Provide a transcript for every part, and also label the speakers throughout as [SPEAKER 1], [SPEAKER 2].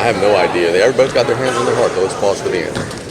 [SPEAKER 1] I have no idea. Everybody's got their hands on their heart, though. Let's pause for the answer.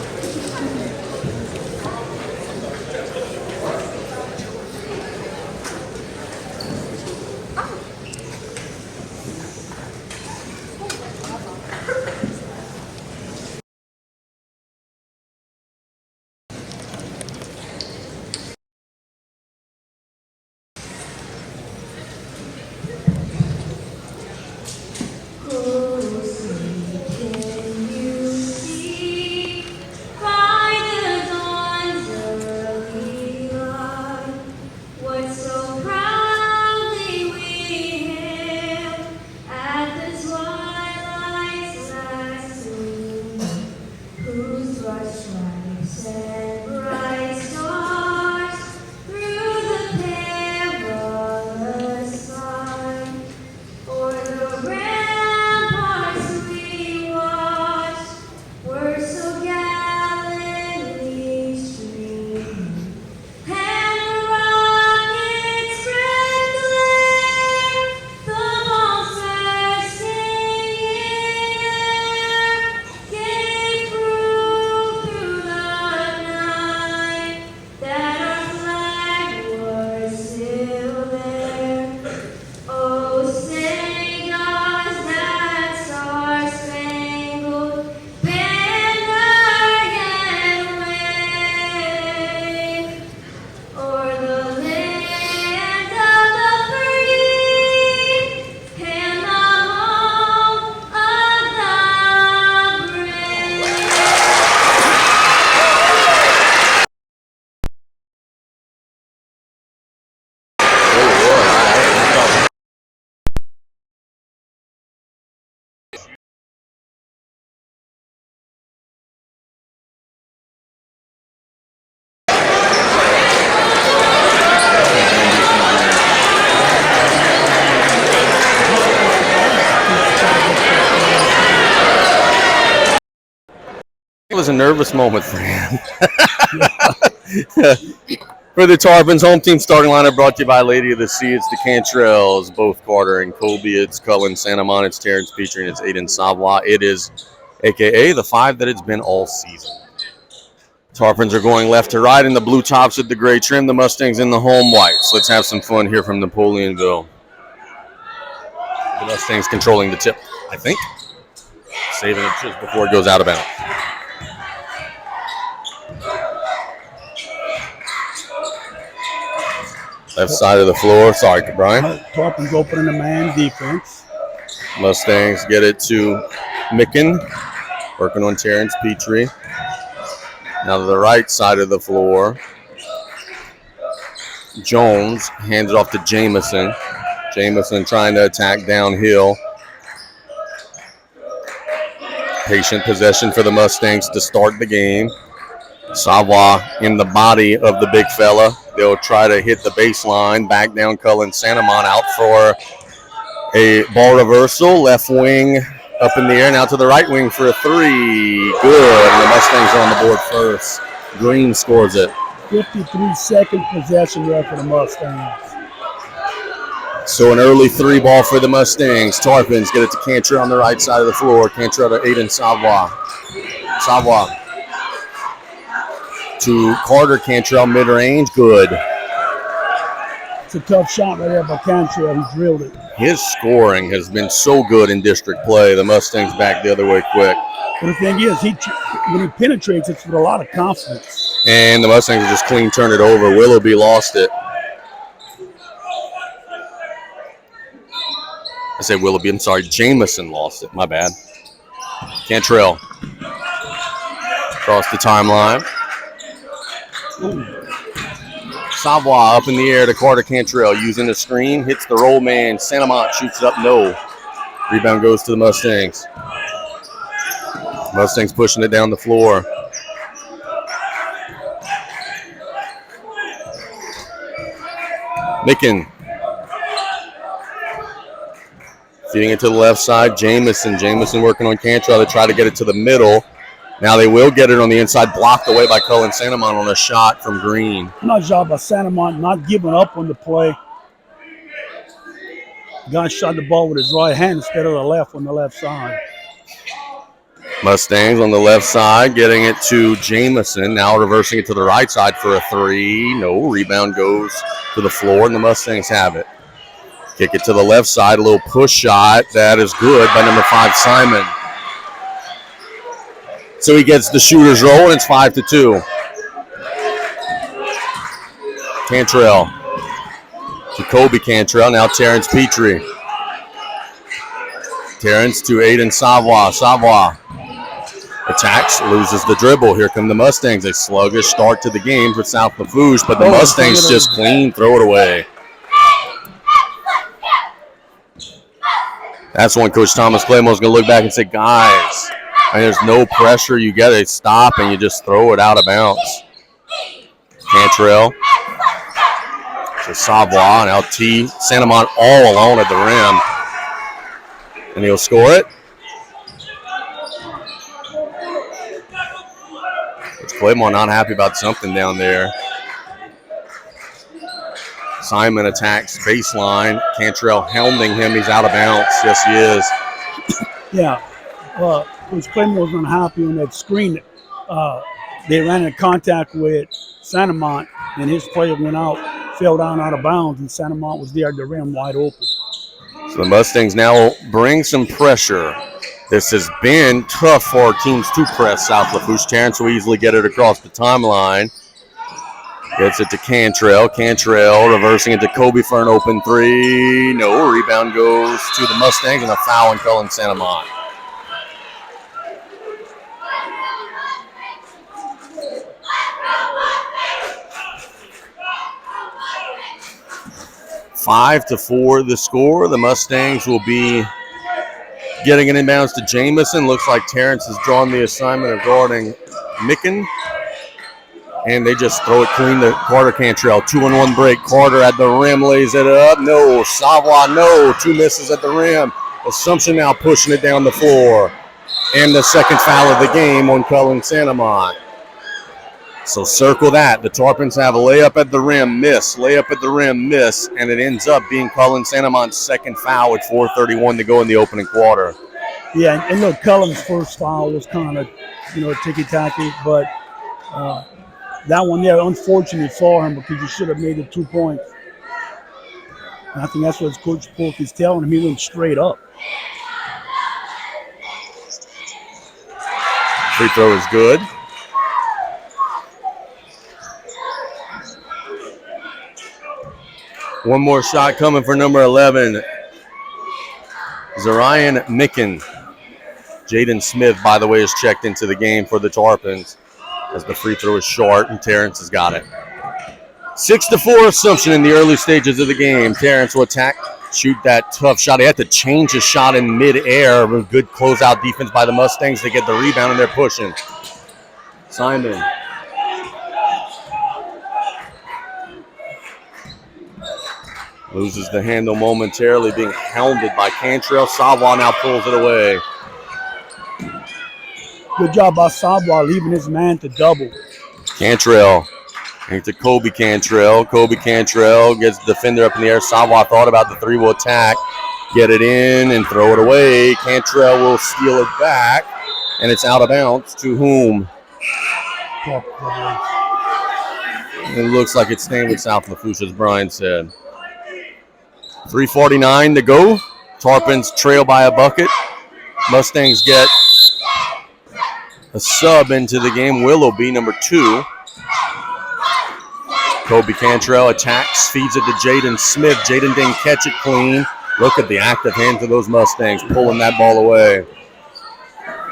[SPEAKER 1] It was a nervous moment for him. For the Tarpons, home team starting lineup brought to you by Lady of the Sea. It's the Cantrells, both Carter and Colby. It's Cullen, Santa Monica, it's Terrence Petrie, and it's Aiden Savoy. It is, a.k.a. the 5 that it's been all season. Tarpons are going left to right in the blue tops with the gray trim. The Mustangs in the home whites. Let's have some fun here from Napoleonville. The Mustangs controlling the tip, I think. Saving it just before it goes out of bounds. Left side of the floor. Sorry, Brian.
[SPEAKER 2] Tarpon's opening the man defense.
[SPEAKER 1] Mustangs get it to Micken. Working on Terrence Petrie. Now to the right side of the floor. Jones hands it off to Jamison. Jamison trying to attack downhill. Patient possession for the Mustangs to start the game. Savoy in the body of the big fella. They'll try to hit the baseline. Back down Cullen Santamon out for a ball reversal. Left wing up in the air. Now to the right wing for a 3. Good. And the Mustangs are on the board first. Green scores it.
[SPEAKER 2] 53-second possession there for the Mustangs.
[SPEAKER 1] So an early 3 ball for the Mustangs. Tarpons get it to Cantrell on the right side of the floor. Cantrell to Aiden Savoy. Savoy to Carter. Cantrell mid-range. Good.
[SPEAKER 2] It's a tough shot right there by Cantrell. He drilled it.
[SPEAKER 1] His scoring has been so good in district play. The Mustangs back the other way quick.
[SPEAKER 2] But the thing is, when he penetrates, it's with a lot of confidence.
[SPEAKER 1] And the Mustangs just clean turned it over. Willoughby lost it. I say Willoughby. I'm sorry. Jamison lost it. My bad. Cantrell. Across the timeline. Savoy up in the air to Carter Cantrell. Using the screen. Hits the roll man. Santamont shoots it up. No. Rebound goes to the Mustangs. Mustangs pushing it down the floor. Micken. Feeding it to the left side. Jamison working on Cantrell to try to get it to the middle. Now they will get it on the inside, blocked away by Cullen Santamon on a shot from Green.
[SPEAKER 2] Nice job by Santamon not giving up on the play. The guy shot the ball with his right hand instead of the left on the left side.
[SPEAKER 1] Mustangs on the left side, getting it to Jamison. Now reversing it to the right side for a three. No, rebound goes to the floor, and the Mustangs have it. Kick it to the left side, a little push shot. That is good by number 5, Simon. So he gets the shooter's roll, and it's 5-2. Cantrell. Jacoby Cantrell, now Terrence Petrie. Terrence to Aiden Savoie. Savoie attacks, loses the dribble. Here come the Mustangs. A sluggish start to the game for South Lafourche, but the Mustangs just clean throw it away. That's when Coach Thomas Claymore's going to look back and say, guys, there's no pressure. You get it, stop, and you just throw it out of bounds. Cantrell to Savoie, now T. Santamont all alone at the rim. And he'll score it. Coach Claymore not happy about something down there. Simon attacks baseline. Cantrell hounding him. He's out of bounds. Yes, he is.
[SPEAKER 2] Yeah. Coach Claymore's unhappy on that screen. They ran in contact with Santamont, and his player went out, fell down out of bounds, and Santamont was there at the rim wide open.
[SPEAKER 1] So the Mustangs now bring some pressure. This has been tough for teams to press South Lafourche. Terrence will easily get it across the timeline. Gets it to Cantrell. Cantrell reversing it to Kobe for an open three. No, rebound goes to the Mustangs, and a foul on Cullen Santamont. Five to 4 the score. The Mustangs will be getting an inbounds to Jamison. Looks like Terrence has drawn the assignment of guarding Micken. And they just throw it clean to Carter Cantrell. 2-on-1 break. Carter at the rim lays it up. No. Savoie, no. 2 misses at the rim. Assumption now pushing it down the floor. And the second foul of the game on Cullen Santamont. So circle that. The Tarpons have a layup at the rim, miss. Layup at the rim, miss. And it ends up being Cullen Santamont's second foul with 4:31 to go in the opening quarter.
[SPEAKER 2] Yeah, and look, Cullen's first foul was kind of, ticky-tacky. But that one there, unfortunately for him, because he should have made it 2 points. And I think that's what Coach Polk is telling him. He went straight up.
[SPEAKER 1] Free throw is good. One more shot coming for number 11, Zarian Micken. Jaden Smith, by the way, is checked into the game for the Tarpons as the free throw is short, and Terrence has got it. 6-4 Assumption in the early stages of the game. Terrence will attack, shoot that tough shot. He had to change his shot in midair with good closeout defense by the Mustangs to get the rebound, and they're pushing. Simon. Loses the handle momentarily, being hounded by Cantrell. Savoie now pulls it away.
[SPEAKER 2] Good job by Savoie leaving his man to double.
[SPEAKER 1] Cantrell into Kobe Cantrell. Kobe Cantrell gets the defender up in the air. Savoie thought about the three, will attack, get it in, and throw it away. Cantrell will steal it back, and it's out of bounds to whom? It looks like it's staying with South Lafourche, as Brian said. 3:49 to go. Tarpons trail by a bucket. Mustangs get a sub into the game. Willoughby, number 2. Kobe Cantrell attacks, feeds it to Jaden Smith. Jaden didn't catch it clean. Look at the active hands of those Mustangs pulling that ball away.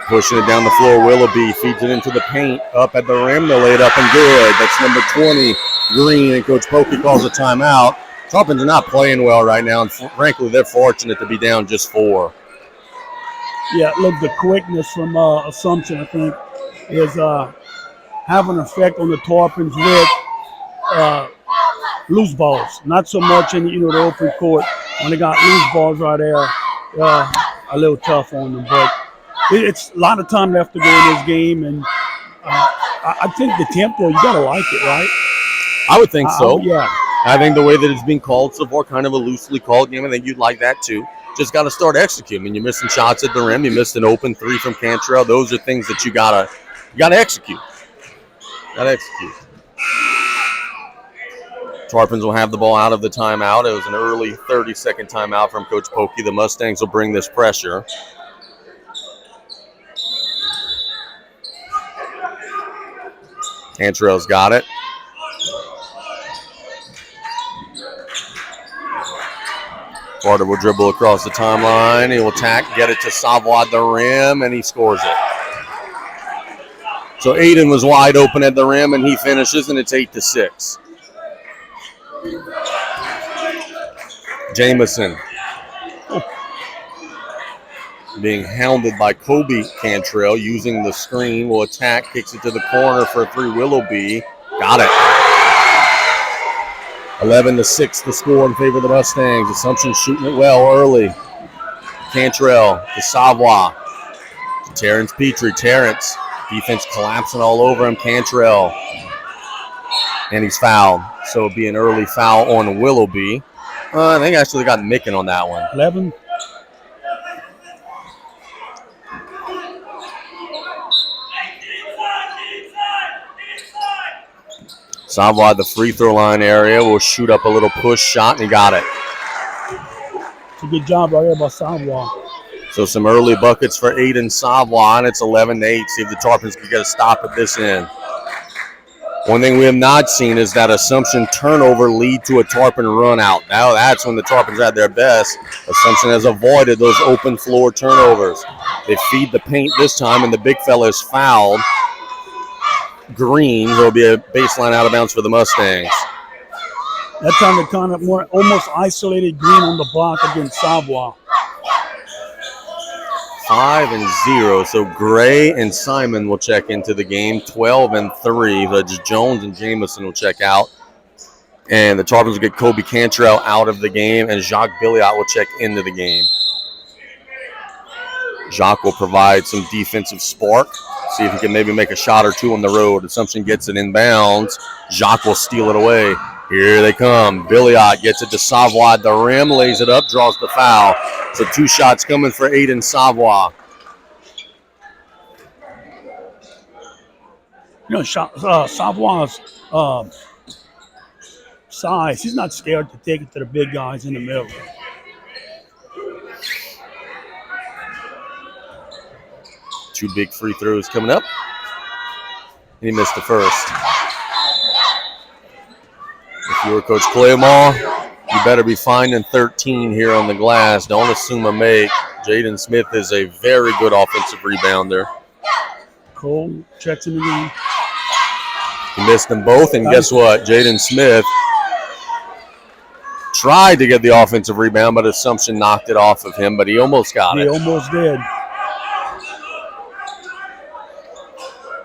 [SPEAKER 1] Pushing it down the floor. Willoughby feeds it into the paint. Up at the rim. They'll lay it up and good. That's number 20, Green, and Coach Pokey calls a timeout. Tarpons are not playing well right now, and frankly, they're fortunate to be down just 4.
[SPEAKER 2] Yeah, look, the quickness from Assumption, I think, is having an effect on the Tarpons with loose balls. Not so much in the open court. When they got loose balls right there, a little tough on them. But it's a lot of time left to go in this game, and I think the tempo, you got to like it, right?
[SPEAKER 1] I would think so.
[SPEAKER 2] Yeah.
[SPEAKER 1] I think the way that it's being called so far, kind of a loosely called game, I think you'd like that too. just got to start executing. I mean, you're missing shots at the rim. You missed an open 3 from Cantrell. Those are things that you gotta execute. Got to execute. Tarpons will have the ball out of the timeout. It was an early 30-second timeout from Coach Pokey. The Mustangs will bring this pressure. Cantrell's got it. Carter will dribble across the timeline. He will attack, get it to Savoie at the rim, and he scores it. So Aiden was wide open at the rim, and he finishes, and it's 8-6. Jamison being hounded by Kobe Cantrell, using the screen, will attack, kicks it to the corner for 3. Willoughby got it. 11-6 the score in favor of the Mustangs. Assumption shooting it well early. Cantrell to Savoie to Terrence Petrie. Terrence, defense collapsing all over him. Cantrell, and he's fouled. So it'll be an early foul on Willoughby. I think actually got Micken on that one.
[SPEAKER 2] 11.
[SPEAKER 1] Savoie at the free throw line area will shoot up a little push shot, and he got it.
[SPEAKER 2] It's a good job right here by Savoie.
[SPEAKER 1] So some early buckets for Aiden Savoie, and it's 11-8. See if the Tarpons can get a stop at this end. One thing we have not seen is that Assumption turnover lead to a Tarpon run out. Now that's when the Tarpons at their best. Assumption has avoided those open floor turnovers. They feed the paint this time, and the big fella is fouled. Green. There will be a baseline out of bounds for the Mustangs.
[SPEAKER 2] That time they kind of more almost isolated Green on the block against Savoie.
[SPEAKER 1] 5-0. So Gray and Simon will check into the game. 12-3. But Jones and Jamison will check out. And the Tarpons will get Kobe Cantrell out of the game, and Jacques Billiot will check into the game. Jacques will provide some defensive spark. See if he can maybe make a shot or two on the road. Assumption gets it inbounds. Jacques will steal it away. Here they come. Billiot gets it to Savoie at the rim, lays it up, draws the foul. So 2 shots coming for Aiden Savoie.
[SPEAKER 2] You know, Savoie's size, he's not scared to take it to the big guys in the middle.
[SPEAKER 1] Two big free throws coming up. And he missed the first. If you were Coach Claymore, you better be finding 13 here on the glass. Don't assume a make. Jaden Smith is a very good offensive rebounder.
[SPEAKER 2] Cole checks in the game.
[SPEAKER 1] He missed them both, and guess what? Jaden Smith tried to get the offensive rebound, but Assumption knocked it off of him, but he almost got it.
[SPEAKER 2] He almost did.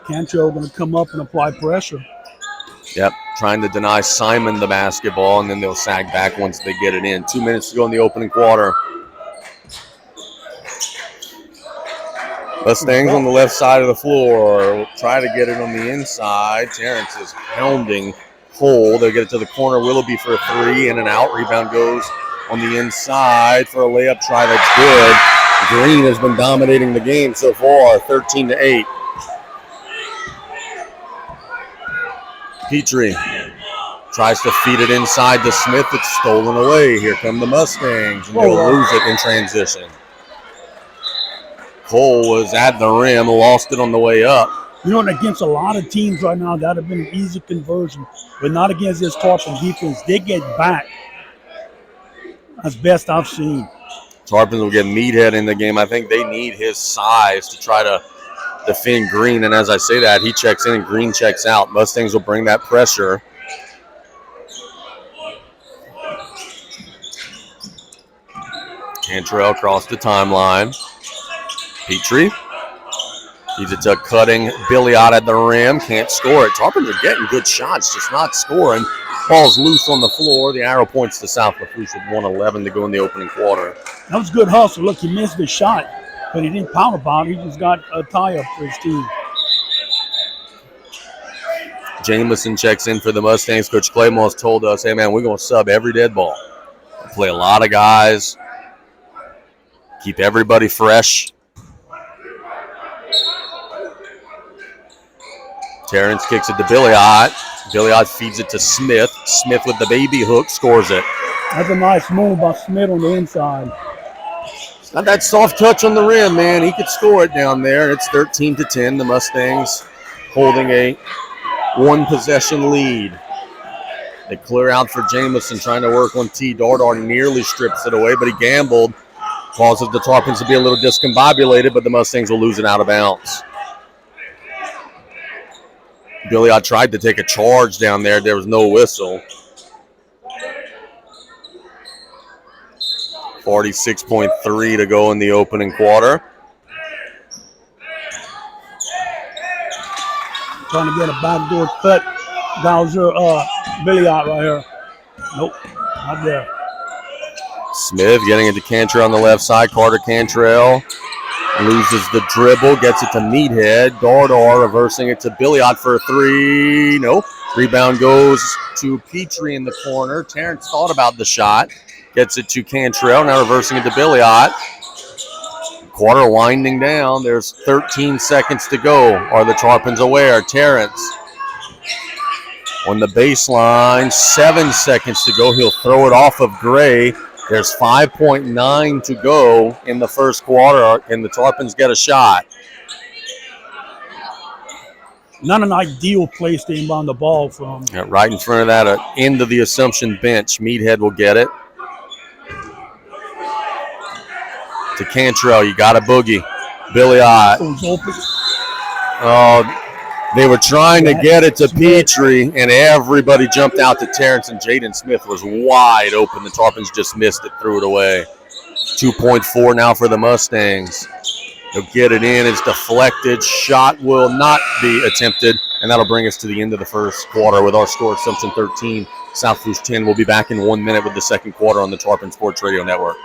[SPEAKER 2] Cantrell going to come up and apply pressure.
[SPEAKER 1] Yep, trying to deny Simon the basketball, and then they'll sag back once they get it in. 2 minutes to go in the opening quarter. Mustangs on the left side of the floor will try to get it on the inside. Terrence is pounding Cole. They'll get it to the corner. Willoughby for a 3, in and out. Rebound goes on the inside for a layup try that's good. Green has been dominating the game so far, 13-8. Petrie tries to feed it inside to Smith. It's stolen away. Here come the Mustangs, and they'll lose it in transition. Cole was at the rim, lost it on the way up.
[SPEAKER 2] You know, and against a lot of teams right now, that would have been an easy conversion, but not against this Tarpon defense. They get back. That's best I've seen.
[SPEAKER 1] Tarpons will get Meathead in the game. I think they need his size to try to defend Green, and as I say that, he checks in and Green checks out. Mustangs will bring that pressure. Cantrell across the timeline. Petrie. He's a cutting Billiot at the rim. Can't score it. Tarpons are getting good shots, just not scoring. Ball's loose on the floor. The arrow points to South Lafourche with 1:11 to go in the opening quarter.
[SPEAKER 2] That was good hustle. Look, he missed the shot, but he didn't pound about it. He just got a tie-up for his team.
[SPEAKER 1] Jamison checks in for the Mustangs. Coach Claymore has told us, hey, man, we're going to sub every dead ball. Play a lot of guys. Keep everybody fresh. Terrence kicks it to Billiot. Billiot feeds it to Smith. Smith with the baby hook scores it.
[SPEAKER 2] That's a nice move by Smith on the inside.
[SPEAKER 1] It's not that soft touch on the rim, man. He could score it down there. It's 13-10. The Mustangs holding a one-possession lead. They clear out for Jamison, trying to work on T. Dardar nearly strips it away, but he gambled. Causes the Tarpons to be a little discombobulated, but the Mustangs will lose it out of bounds. Billiot tried to take a charge down there. There was no whistle. 46.3 to go in the opening quarter.
[SPEAKER 2] Trying to get a backdoor cut. Gouger, Billiot right here. Nope, not there.
[SPEAKER 1] Smith getting it to Cantrell on the left side. Carter Cantrell loses the dribble, gets it to Meathead. Dardar reversing it to Billiot for a three. No. Rebound goes to Petrie in the corner. Terrence thought about the shot. Gets it to Cantrell, now reversing it to Billiot. Quarter winding down. There's 13 seconds to go. Are the Tarpons aware? Terrence on the baseline. 7 seconds to go. He'll throw it off of Gray. There's 5.9 to go in the first quarter, and the Tarpons get a shot.
[SPEAKER 2] Not an ideal place to inbound the ball from.
[SPEAKER 1] Yeah, right in front of that end of the Assumption bench. Meathead will get it. To Cantrell, you got a boogie. Billiot. They were trying to get it to Petrie, and everybody jumped out to Terrence, and Jaden Smith was wide open. The Tarpons just missed it, threw it away. 2.4 now for the Mustangs. They'll get it in. It's deflected. Shot will not be attempted, and that'll bring us to the end of the first quarter with our score, Assumption 13, South Lafourche 10. We'll be back in 1 minute with the second quarter on the Tarpon Sports Radio Network.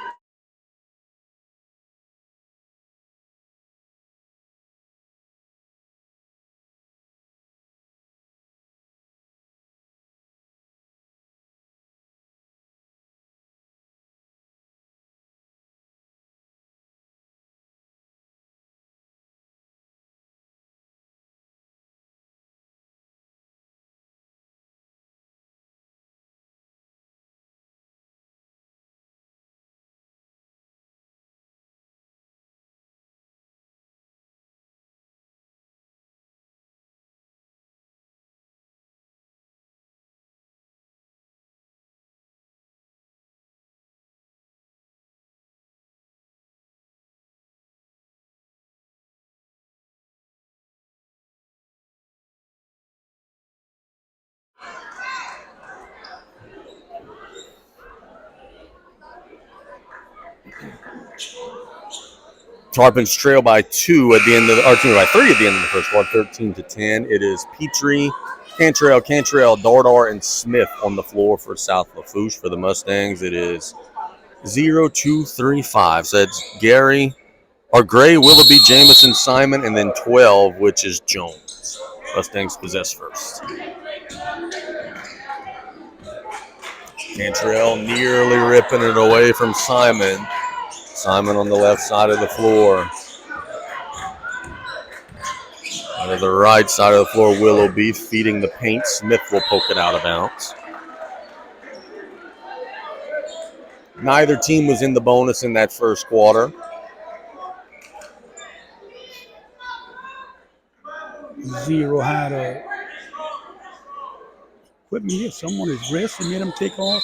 [SPEAKER 1] Tarpons trail by 2 at the end of the, or by 3 at the end of the first quarter, 13-10. It is Petrie, Cantrell, Dardar, and Smith on the floor for South Lafourche. For the Mustangs, it is 0-2-3-5. So that's Gray, Willoughby, Jamison, Simon, and then 12, which is Jones. Mustangs possess first. Cantrell nearly ripping it away from Simon. Simon on the left side of the floor. On the right side of the floor, Willoughby feeding the paint. Smith will poke it out of bounds. Neither team was in the bonus in that first quarter.
[SPEAKER 2] Zero had a equipment hit someone his wrist and made him take off.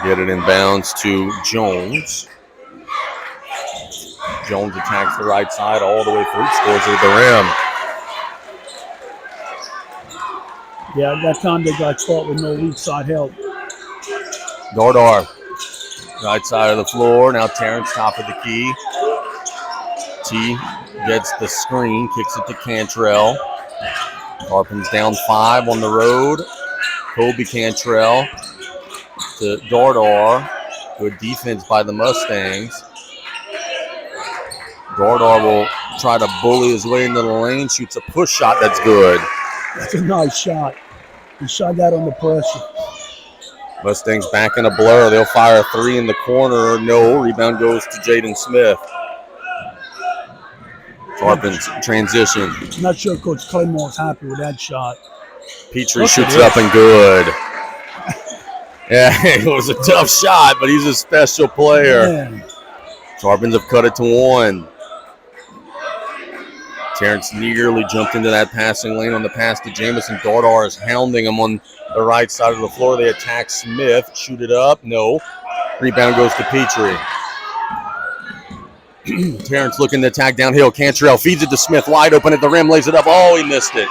[SPEAKER 1] Get it in bounds to Jones. Jones attacks the right side all the way through, scores at the rim.
[SPEAKER 2] Yeah, at that time they got caught with no weak side help.
[SPEAKER 1] Dardar, right side of the floor. Now Terrence, top of the key. T gets the screen, kicks it to Cantrell. Tarpons down 5 on the road. Kobe Cantrell to Dardar. Good defense by the Mustangs. Dardar will try to bully his way into the lane, shoots a push shot that's good.
[SPEAKER 2] That's a nice shot. He shot that under pressure.
[SPEAKER 1] Mustangs back in a blur. They'll fire a three in the corner. No. Rebound goes to Jaden Smith. Tarpon's transition.
[SPEAKER 2] I'm not sure Coach Claymore's happy with that shot.
[SPEAKER 1] Petrie shoots up and good. Yeah, it was a tough shot, but he's a special player.
[SPEAKER 2] Man.
[SPEAKER 1] Tarpons have cut it to one. Terrence nearly jumped into that passing lane on the pass to Jamison. Dardar is hounding him on the right side of the floor. They attack Smith. Shoot it up. No. Rebound goes to Petrie. Terrence looking to attack downhill. Cantrell feeds it to Smith. Wide open at the rim. Lays it up. Oh, he missed it.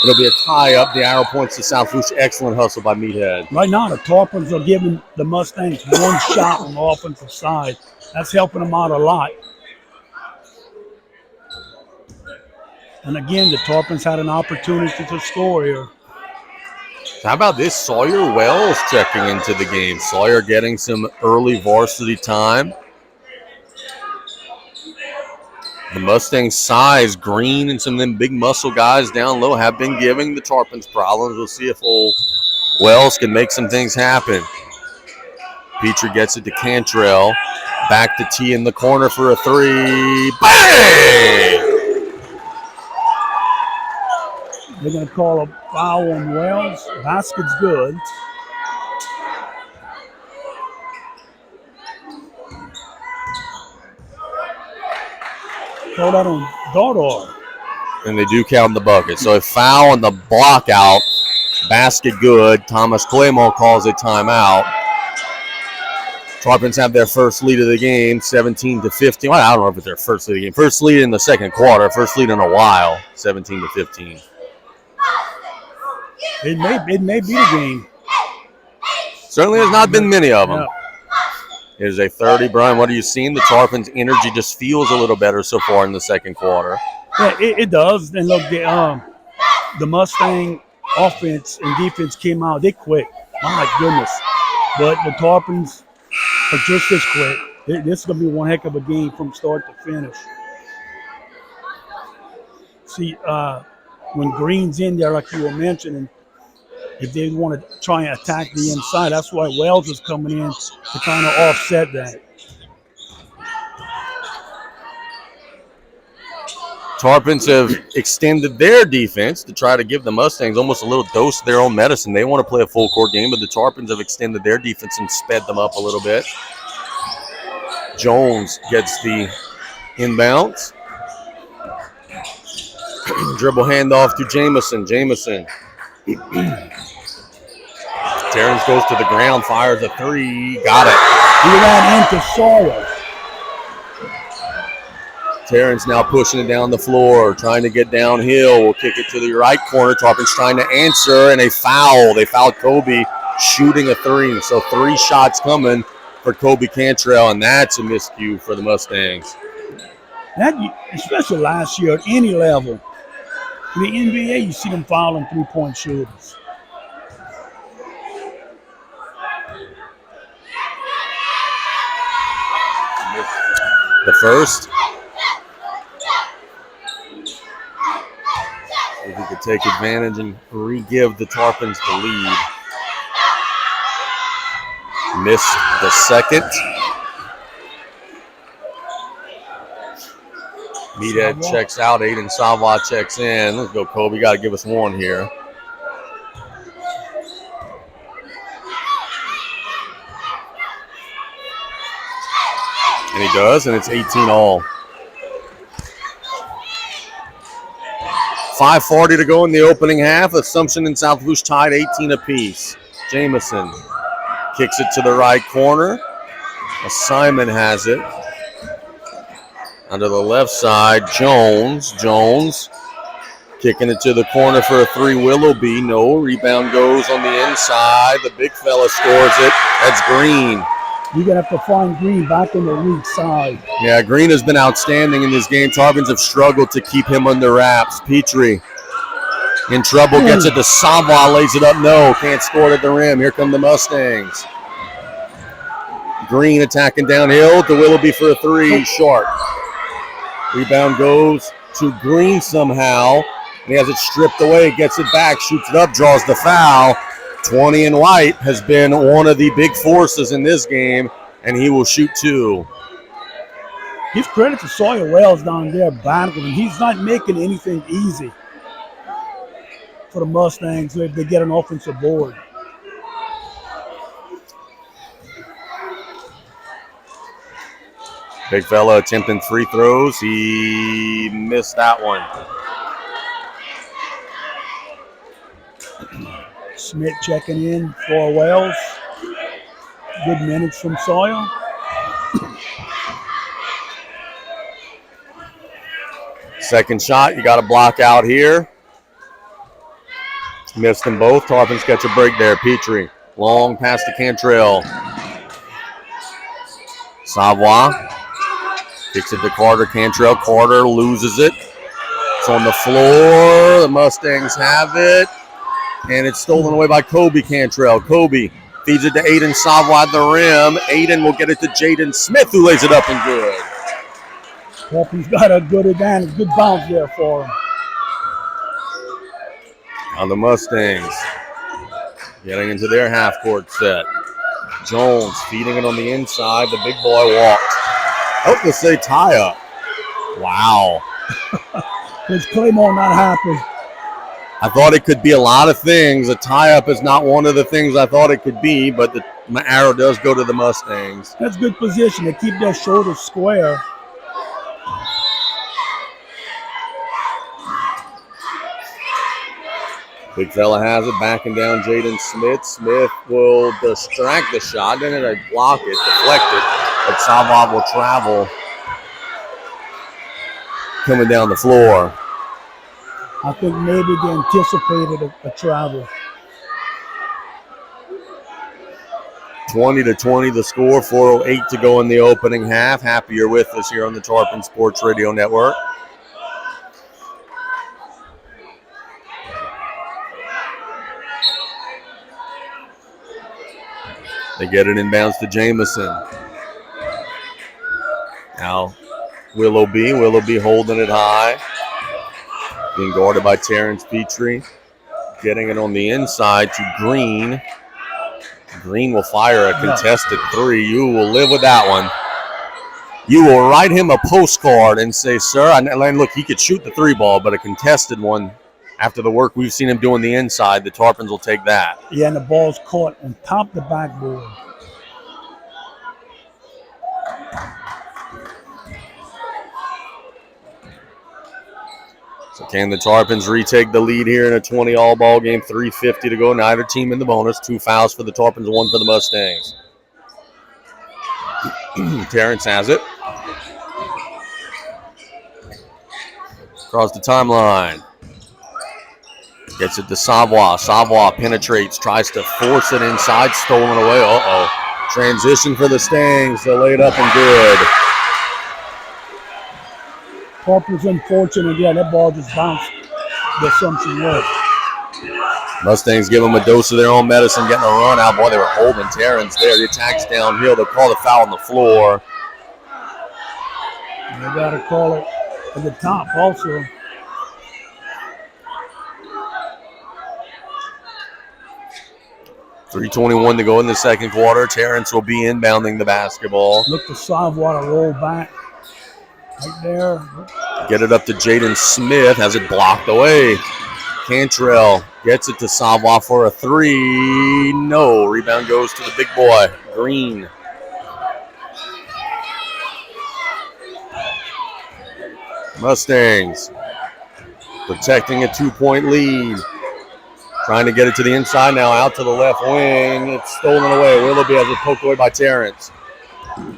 [SPEAKER 1] It'll be a tie-up. The arrow points to South Lafourche. Excellent hustle by Meathead.
[SPEAKER 2] Right now, the Tarpons are giving the Mustangs one shot on the offensive side. That's helping them out a lot. And again, the Tarpons had an opportunity to score here.
[SPEAKER 1] How about this? Sawyer Wells checking into the game. Sawyer getting some early varsity time. The Mustangs' size, Green, and some of them big muscle guys down low have been giving the Tarpons problems. We'll see if old Wells can make some things happen. Petrie gets it to Cantrell. Back to T in the corner for a three. Bang!
[SPEAKER 2] They're going to call a foul on Wells. Basket's good. Throw that on Dardar.
[SPEAKER 1] And they do count the bucket. So a foul on the block out. Basket good. Thomas Claymore calls a timeout. Tarpons have their first lead of the game, 17-15. Well, I don't know if it's their first lead of the game. First lead in the second quarter. First lead in a while, 17-15.
[SPEAKER 2] It may be the game.
[SPEAKER 1] Certainly has not been many of them.
[SPEAKER 2] Yeah.
[SPEAKER 1] It is a 30. Brian, what are you seeing? The Tarpons' energy just feels a little better so far in the second quarter.
[SPEAKER 2] Yeah, it does. And look, the Mustang offense and defense came out. They quick. My goodness. But the Tarpons are just as quick. This is going to be one heck of a game from start to finish. See, when Green's in there, like you were mentioning, if they want to try and attack the inside, that's why Wells is coming in to kind of offset that.
[SPEAKER 1] Tarpons have extended their defense to try to give the Mustangs almost a little dose of their own medicine. They want to play a full court game, but the Tarpons have extended their defense and sped them up a little bit. Jones gets the inbounds. Dribble handoff to Jamison. Terrence goes to the ground, fires a three. Got it.
[SPEAKER 2] He ran into Sawyer.
[SPEAKER 1] Terrence now pushing it down the floor, trying to get downhill. We'll kick it to the right corner. Tarpon's trying to answer, and a foul. They fouled Kobe shooting a three. So 3 shots coming for Kobe Cantrell, and that's a miscue for the Mustangs.
[SPEAKER 2] That, especially last year at any level. In the NBA, you see them fouling three-point shooters.
[SPEAKER 1] The first. If he could take advantage and re-give the Tarpons the lead. Missed the second. Meathead checks out. Aiden Savoy checks in. Let's go, Kobe. You got to give us one here. And he does, and it's 18-all. 5:40 to go in the opening half. Assumption and South Lafourche tied 18 apiece. Jamison kicks it to the right corner. Simon has it. Onto the left side, Jones kicking it to the corner for a three. Willoughby, no. Rebound goes on the inside. The big fella scores it. That's Green.
[SPEAKER 2] You're going to have to find Green back on the weak side.
[SPEAKER 1] Yeah, Green has been outstanding in this game. Tarpons have struggled to keep him under wraps. Petrie in trouble, gets it to Savoy, lays it up. No, can't score it at the rim. Here come the Mustangs. Green attacking downhill to Willoughby for a three. Short. Rebound goes to Green somehow. And he has it stripped away, gets it back, shoots it up, draws the foul. 20 and White has been one of the big forces in this game, and he will shoot 2.
[SPEAKER 2] Give credit to Sawyer Wells down there battling. He's not making anything easy for the Mustangs if they get an offensive board.
[SPEAKER 1] Big fella attempting free throws. He missed that one.
[SPEAKER 2] Smith checking in for Wells. Good minutes from Sawyer.
[SPEAKER 1] Second shot, you got to block out here. Missed them both. Tarpon's catch a break there. Petrie, long pass to Cantrell. Savoy kicks it to Carter. Cantrell. Carter loses it. It's on the floor. The Mustangs have it. And it's stolen away by Kobe Cantrell. Kobe feeds it to Aiden Savoy at the rim. Aiden will get it to Jaden Smith, who lays it up and good.
[SPEAKER 2] Tarpon's got a good advantage, good bounce there for him.
[SPEAKER 1] On the Mustangs, getting into their half-court set. Jones feeding it on the inside. The big boy walked. Hope to say tie up. Wow.
[SPEAKER 2] Is Claymore not happy?
[SPEAKER 1] I thought it could be a lot of things. A tie-up is not one of the things I thought it could be, but my arrow does go to the Mustangs.
[SPEAKER 2] That's good position to keep their shoulders square.
[SPEAKER 1] Big fella has it, backing down Jaden Smith. Smith will distract the shot, then it'll block it, deflect it, but Savoy will travel coming down the floor.
[SPEAKER 2] I think maybe they anticipated a travel.
[SPEAKER 1] 20-20 the score, 4:08 to go in the opening half. Happy you're with us here on the Tarpon Sports Radio Network. They get it inbounds to Jamison. Now Willoughby holding it high. Being guarded by Terrence Petrie. Getting it on the inside to Green. Green will fire a contested 3. You will live with that one. You will write him a postcard and say, sir, and look, he could shoot the 3 ball, but a contested one, after the work we've seen him do on the inside, the Tarpons will take that.
[SPEAKER 2] Yeah, and the ball's caught on top of the backboard.
[SPEAKER 1] So can the Tarpons retake the lead here in a 20-all ball game? 3:50 to go. Neither team in the bonus. 2 fouls for the Tarpons, 1 for the Mustangs. Terrence has it. Across the timeline. Gets it to Savoy. Savoy penetrates, tries to force it inside, stolen away. Uh-oh. Transition for the Stangs. They lay it up and good.
[SPEAKER 2] Tarpon's unfortunate. Yeah, that ball just bounced the assumption way.
[SPEAKER 1] Mustangs give them a dose of their own medicine, getting a run out. Boy, they were holding Terrence there. The attack's downhill. They'll call the foul on the floor.
[SPEAKER 2] And they got to call it at the top also.
[SPEAKER 1] .321 to go in the second quarter. Terrence will be inbounding the basketball.
[SPEAKER 2] Look for Savoy to roll back. Right there.
[SPEAKER 1] Get it up to Jaden Smith. Has it blocked away. Cantrell gets it to Savoy for a 3. No. Rebound goes to the big boy, Green. Mustangs protecting a 2-point lead. Trying to get it to the inside now, out to the left wing. It's stolen away. Willoughby has it poked away by Terrence.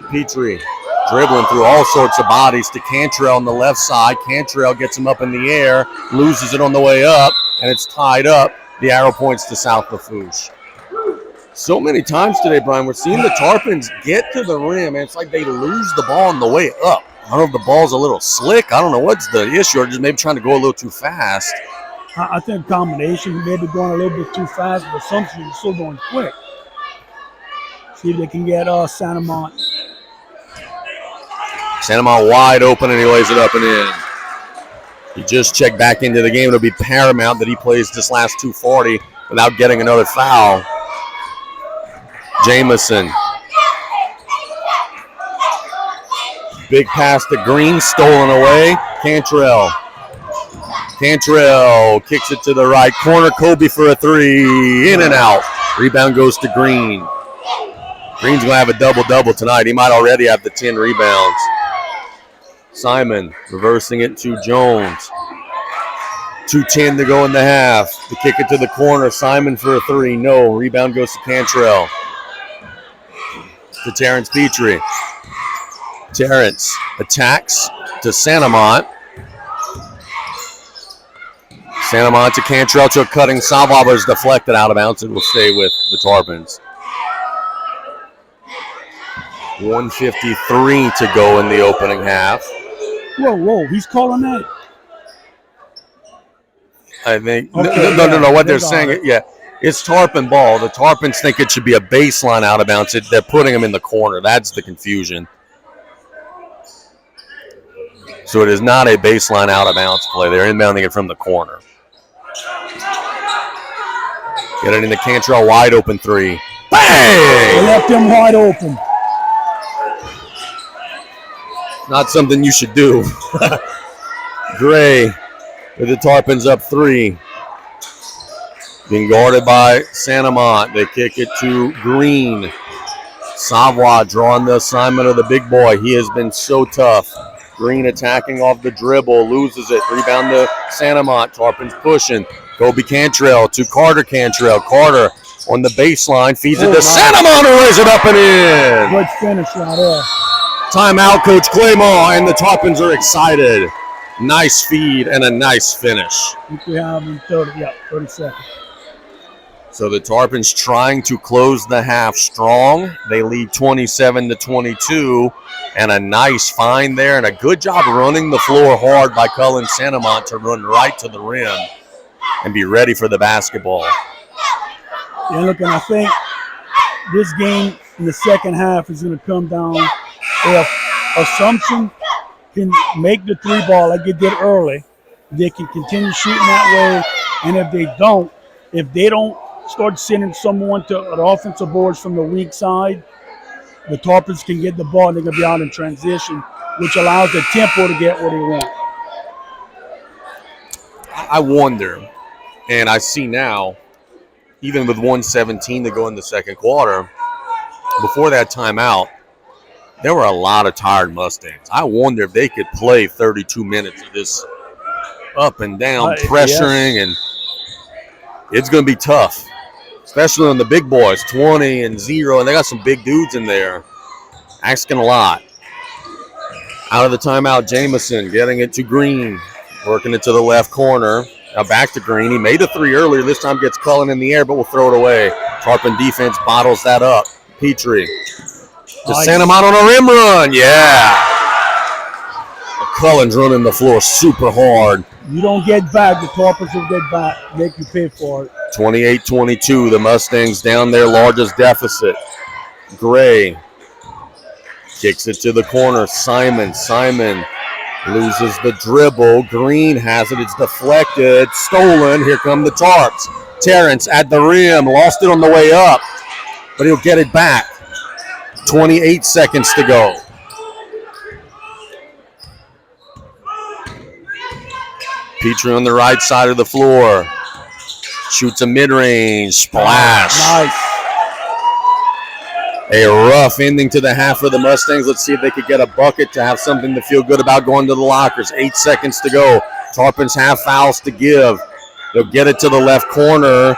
[SPEAKER 1] Petrie dribbling through all sorts of bodies to Cantrell on the left side. Cantrell gets him up in the air, loses it on the way up, and it's tied up. The arrow points to South Lafourche. So many times today, Brian, we're seeing the Tarpons get to the rim, and it's like they lose the ball on the way up. I don't know if the ball's a little slick. I don't know what's the issue, or just maybe trying to go a little too fast.
[SPEAKER 2] I think combination, maybe going a little bit too fast, but assumption is still going quick. See if they can get Santamont.
[SPEAKER 1] Santamont wide open, and he lays it up and in. He just checked back into the game. It'll be paramount that he plays this last 2:40. without getting another foul. Jamison. Big pass to Green, stolen away. Cantrell kicks it to the right corner. Kobe for a three. In and out. Rebound goes to Green. Green's going to have a double-double tonight. He might already have the 10 rebounds. Simon reversing it to Jones. 2:10 to go in the half. To kick it to the corner. Simon for a three. No. Rebound goes to Cantrell. To Terrence Petrie. Terrence attacks to Santamont. Santamont to Cantrell to a cutting Savoie, but is deflected out of bounds and will stay with the Tarpons. 1:53 to go in the opening half.
[SPEAKER 2] Whoa, he's calling that?
[SPEAKER 1] I think,
[SPEAKER 2] okay,
[SPEAKER 1] no, what they're saying, it's Tarpon ball. The Tarpons think it should be a baseline out of bounds. They're putting them in the corner. That's the confusion. So it is not a baseline out of bounds play. They're inbounding it from the corner. Get it into Cantrell, wide open three. Bang!
[SPEAKER 2] They left him wide open.
[SPEAKER 1] Not something you should do. Gray with the Tarpons up three. Being guarded by Santamont. They kick it to Green. Savoie drawing the assignment of the big boy. He has been so tough. Green attacking off the dribble, loses it. Rebound to Santamont. Tarpons pushing. Kobe Cantrell to Carter Cantrell. Carter on the baseline, feeds it to Santamont, who lays it up and in.
[SPEAKER 2] Good finish right there.
[SPEAKER 1] Timeout, Coach Claymore, and the Tarpons are excited. Nice feed and a nice finish.
[SPEAKER 2] I think we have in 30 seconds.
[SPEAKER 1] So the Tarpons trying to close the half strong. They lead 27-22, and a nice find there, and a good job running the floor hard by Cullen Santamont to run right to the rim and be ready for the basketball.
[SPEAKER 2] Yeah, look, and I think this game in the second half is going to come down if Assumption can make the three ball like it did early, they can continue shooting that way, and if they don't start sending someone to the offensive boards from the weak side, the Tarpons can get the ball and they're going to be out in transition, which allows the tempo to get what they want.
[SPEAKER 1] I wonder, and I see now, even with 1:17 to go in the second quarter, before that timeout, there were a lot of tired Mustangs. I wonder if they could play 32 minutes of this up and down, pressuring, and it's going to be tough, especially on the big boys, 20-0, and they got some big dudes in there asking a lot. Out of the timeout, Jamison getting it to Green, working it to the left corner. Now back to Green. He made a three earlier. This time gets Cullen in the air, but will throw it away. Tarpon defense bottles that up. Petrie to Santamont on a rim run. Yeah. Cullen's running the floor super hard.
[SPEAKER 2] You don't get back. The Tarpons will get back. Make you pay for it.
[SPEAKER 1] 28-22. The Mustangs down their largest deficit. Gray kicks it to the corner. Simon loses the dribble. Green has it. It's deflected. Stolen. Here come the Tarps. Terrence at the rim. Lost it on the way up, but he'll get it back. 28 seconds to go. Petrie on the right side of the floor. Shoots a mid-range. Splash.
[SPEAKER 2] Nice.
[SPEAKER 1] A rough ending to the half for the Mustangs. Let's see if they could get a bucket to have something to feel good about going to the lockers. 8 seconds to go. Tarpons have fouls to give. They'll get it to the left corner.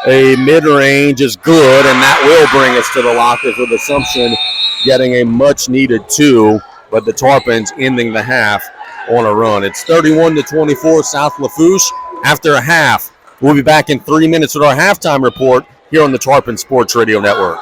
[SPEAKER 1] A mid-range is good, and that will bring us to the lockers with Assumption getting a much-needed 2, but the Tarpons ending the half on a run. It's 31-24 South Lafourche after a half. We'll be back in 3 minutes with our halftime report here on the Tarpon Sports Radio Network.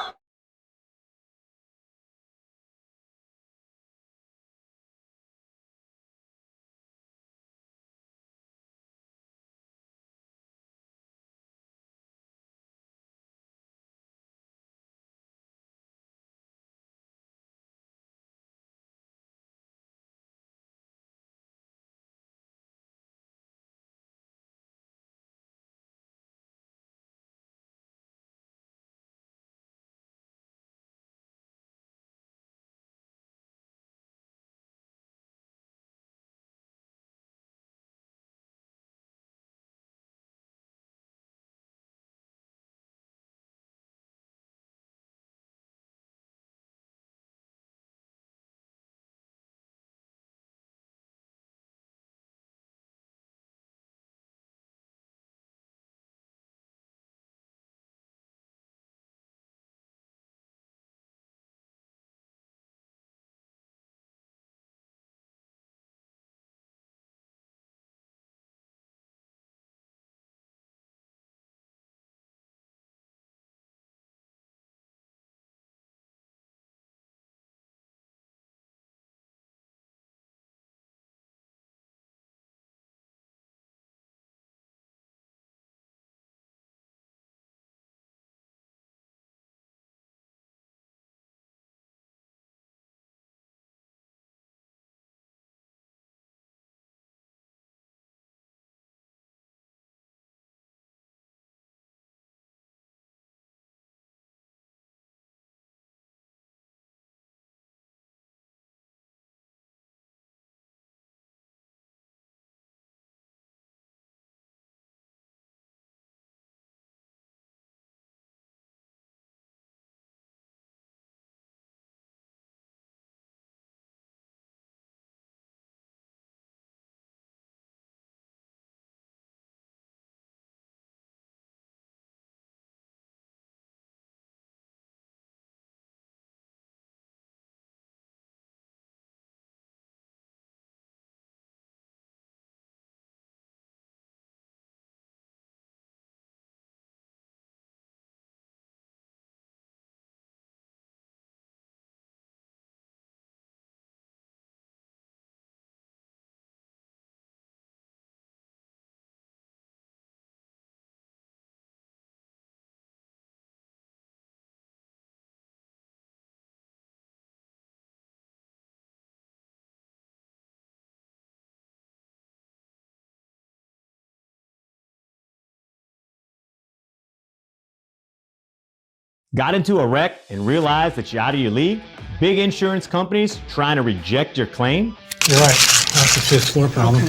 [SPEAKER 3] Got into a wreck and realized that you're out of your league? Big insurance companies trying to reject your claim?
[SPEAKER 4] You're right. That's a fifth floor problem.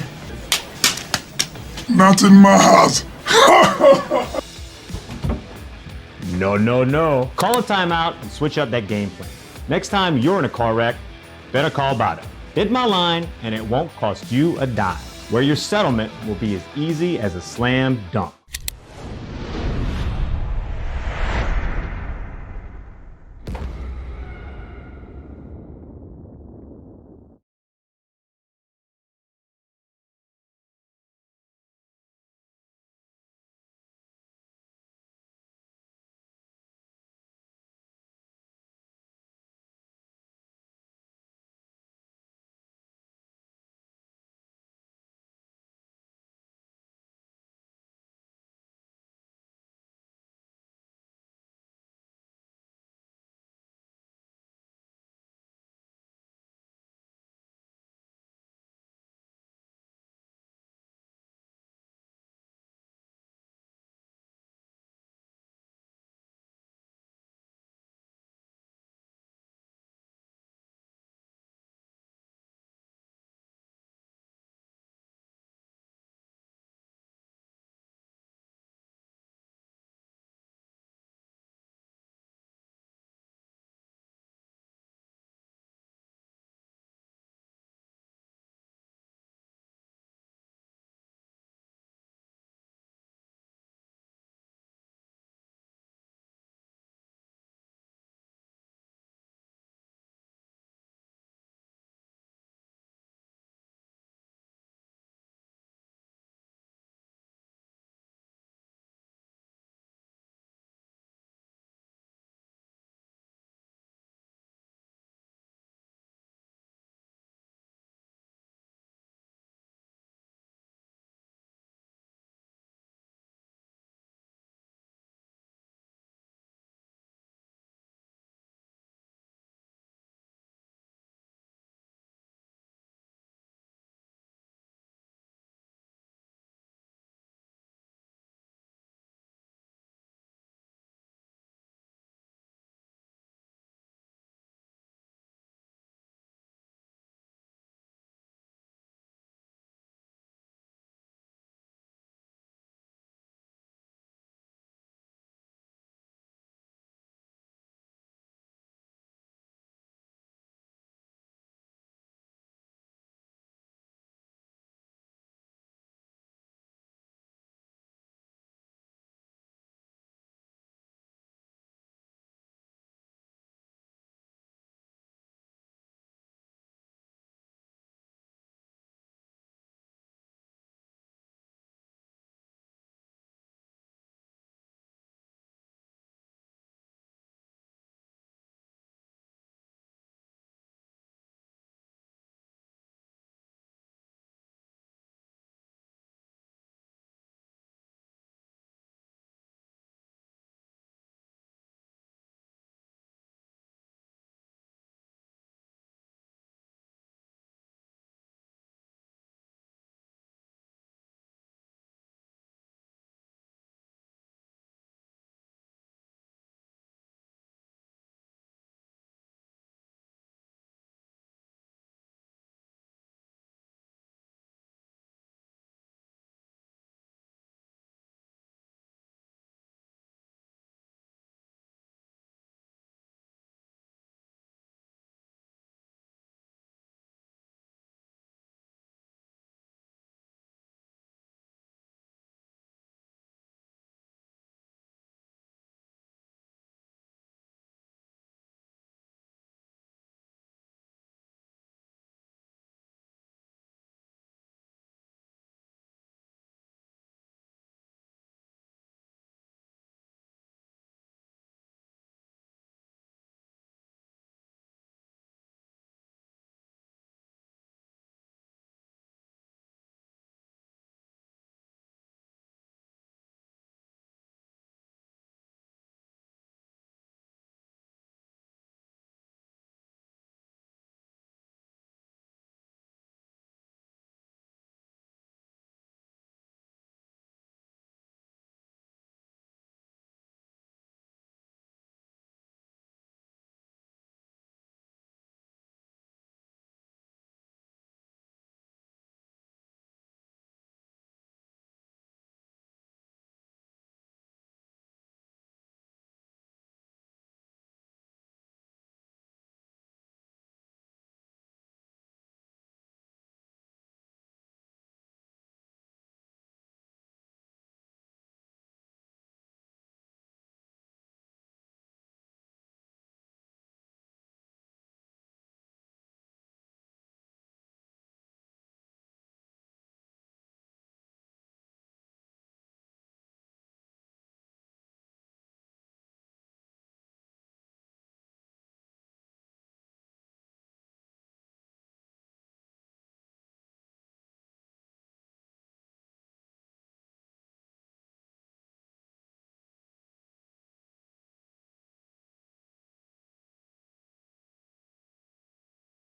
[SPEAKER 5] Not in my house.
[SPEAKER 3] No, no, no. Call a timeout and switch up that game plan. Next time you're in a car wreck, better call Bada. Hit my line and it won't cost you a dime, where your settlement will be as easy as a slam dunk.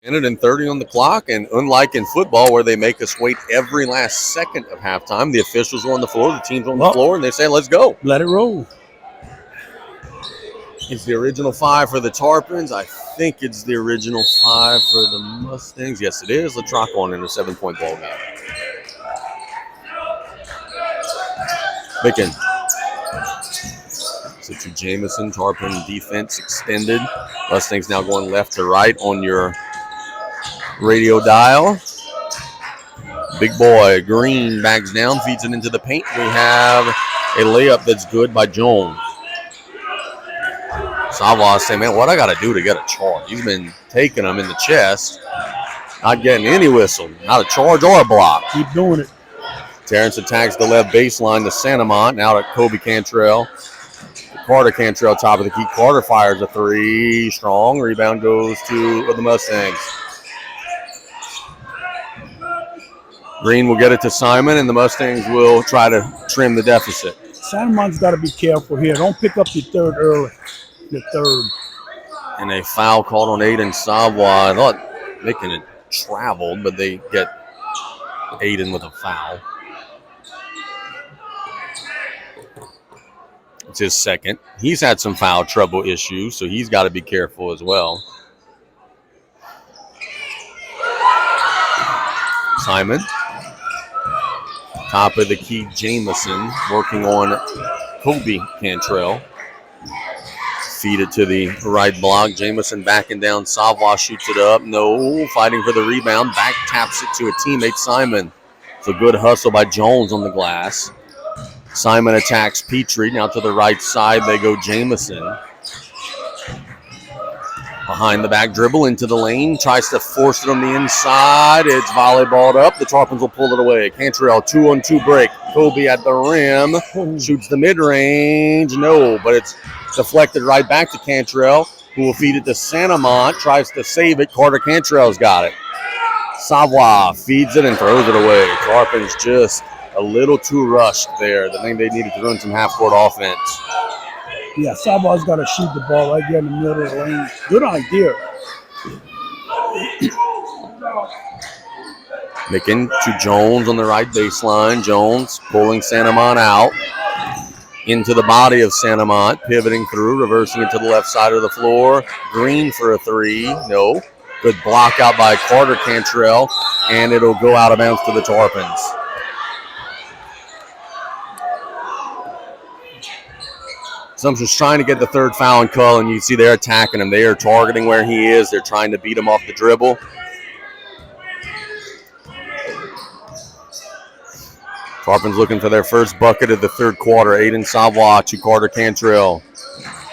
[SPEAKER 1] Minute and 30 on the clock, and unlike in football where they make us wait every last second of halftime, the officials are on the floor, the team's on the floor, and they say, let's go.
[SPEAKER 2] Let it roll.
[SPEAKER 1] It's the original 5 for the Tarpons. I think it's the original 5 for the Mustangs. Yes, it is. Lafourche on in a 7-point ball game. Micken. So to Jamison, Tarpon defense extended. Mustangs now going left to right on your radio dial. Big boy, Green backs down, feeds it into the paint. We have a layup that's good by Jones. Savoie saying, man, what I got to do to get a charge? He's been taking them in the chest, not getting any whistle, not a charge or a block.
[SPEAKER 2] Keep doing it.
[SPEAKER 1] Terrence attacks the left baseline to Santamont. Now to Kobe Cantrell. Carter Cantrell, top of the key. Carter fires a 3. Strong. Rebound goes to the Mustangs. Green will get it to Simon, and the Mustangs will try to trim the deficit.
[SPEAKER 2] Santamont's got to be careful here. Don't pick up your third early. The third.
[SPEAKER 1] And a foul called on Aiden Savoie. I thought Micken had traveled, but they get Aiden with a foul. It's his second. He's had some foul trouble issues, so he's got to be careful as well. Simon. Top of the key, Jamison working on Kobe Cantrell. Feed it to the right block. Jamison backing down. Savoie shoots it up. No. Fighting for the rebound. Back taps it to a teammate, Simon. It's a good hustle by Jones on the glass. Simon attacks Petrie. Now to the right side, they go Jamison. Behind the back dribble into the lane. Tries to force it on the inside. It's volleyballed up. The Tarpons will pull it away. Cantrell, 2-on-2 break. Kobe at the rim. Shoots the mid-range. No, but it's deflected right back to Cantrell, who will feed it to Santamont. Tries to save it. Carter Cantrell's got it. Savoie feeds it and throws it away. Tarpons just a little too rushed there. I think they needed to run some half-court offense.
[SPEAKER 2] Yeah, Savoie's got to shoot the ball right there in the middle of the lane. Good idea.
[SPEAKER 1] Micken to Jones on the right baseline. Jones pulling Santamont out into the body of Santamont, pivoting through, reversing it to the left side of the floor. Green for a 3. No. Good block out by Carter Cantrell, and it'll go out of bounds to the Tarpons. Assumption's trying to get the third foul on Cullen. You see they're attacking him. They are targeting where he is. They're trying to beat him off the dribble. Tarpons looking for their first bucket of the third quarter. Aiden Savoie to Carter Cantrell.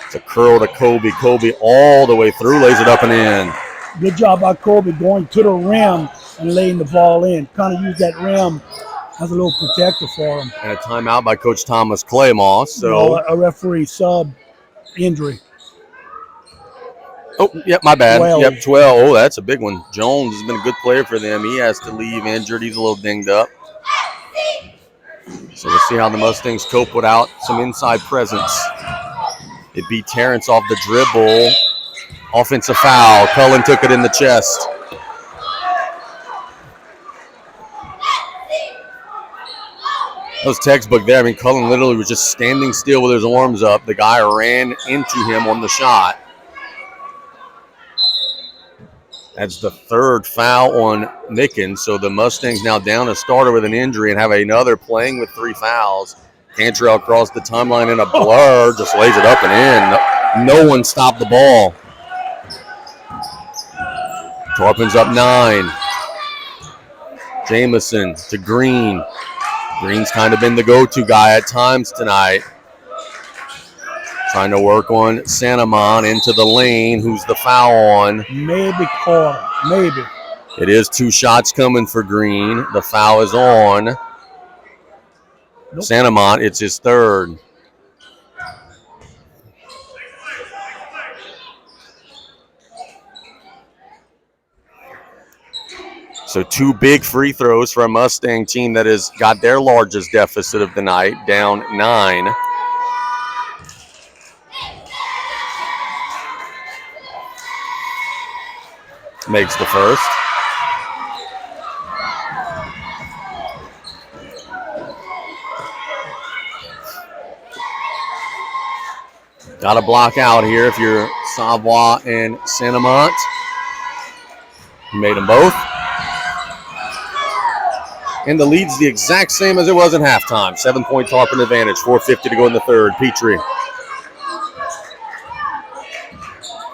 [SPEAKER 1] It's a curl to Kobe. Kobe all the way through, lays it up and in.
[SPEAKER 2] Good job by Kobe going to the rim and laying the ball in. Kind of use that rim as a little protector for him.
[SPEAKER 1] And a timeout by Coach Thomas Claymore. So
[SPEAKER 2] a referee sub injury.
[SPEAKER 1] Oh, yep, my bad.
[SPEAKER 2] 12.
[SPEAKER 1] Yep, 12. Oh, that's a big one. Jones has been a good player for them. He has to leave injured. He's a little dinged up. So we'll see how the Mustangs cope without some inside presence. It beat Terrence off the dribble. Offensive foul. Cullen took it in the chest. That was textbook there. I mean, Cullen literally was just standing still with his arms up. The guy ran into him on the shot. That's the third foul on Micken. So the Mustangs now down a starter with an injury and have another playing with 3 fouls. Cantrell across the timeline in a blur, just lays it up and in. No one stopped the ball. Tarpons up 9. Jamison to Green. Green's kind of been the go-to guy at times tonight. Trying to work on Santamont into the lane. Who's the foul on?
[SPEAKER 2] Maybe Carter. Maybe.
[SPEAKER 1] It is 2 shots coming for Green. The foul is on. Nope. Santamont, it's his third. So 2 big free throws for a Mustang team that has got their largest deficit of the night, down 9. makes the first. Got to block out here if you're Savoie and Santamont. You made them both. And the lead's the exact same as it was in halftime. 7-point Tarpon advantage. 4:50 to go in the third. Petrie.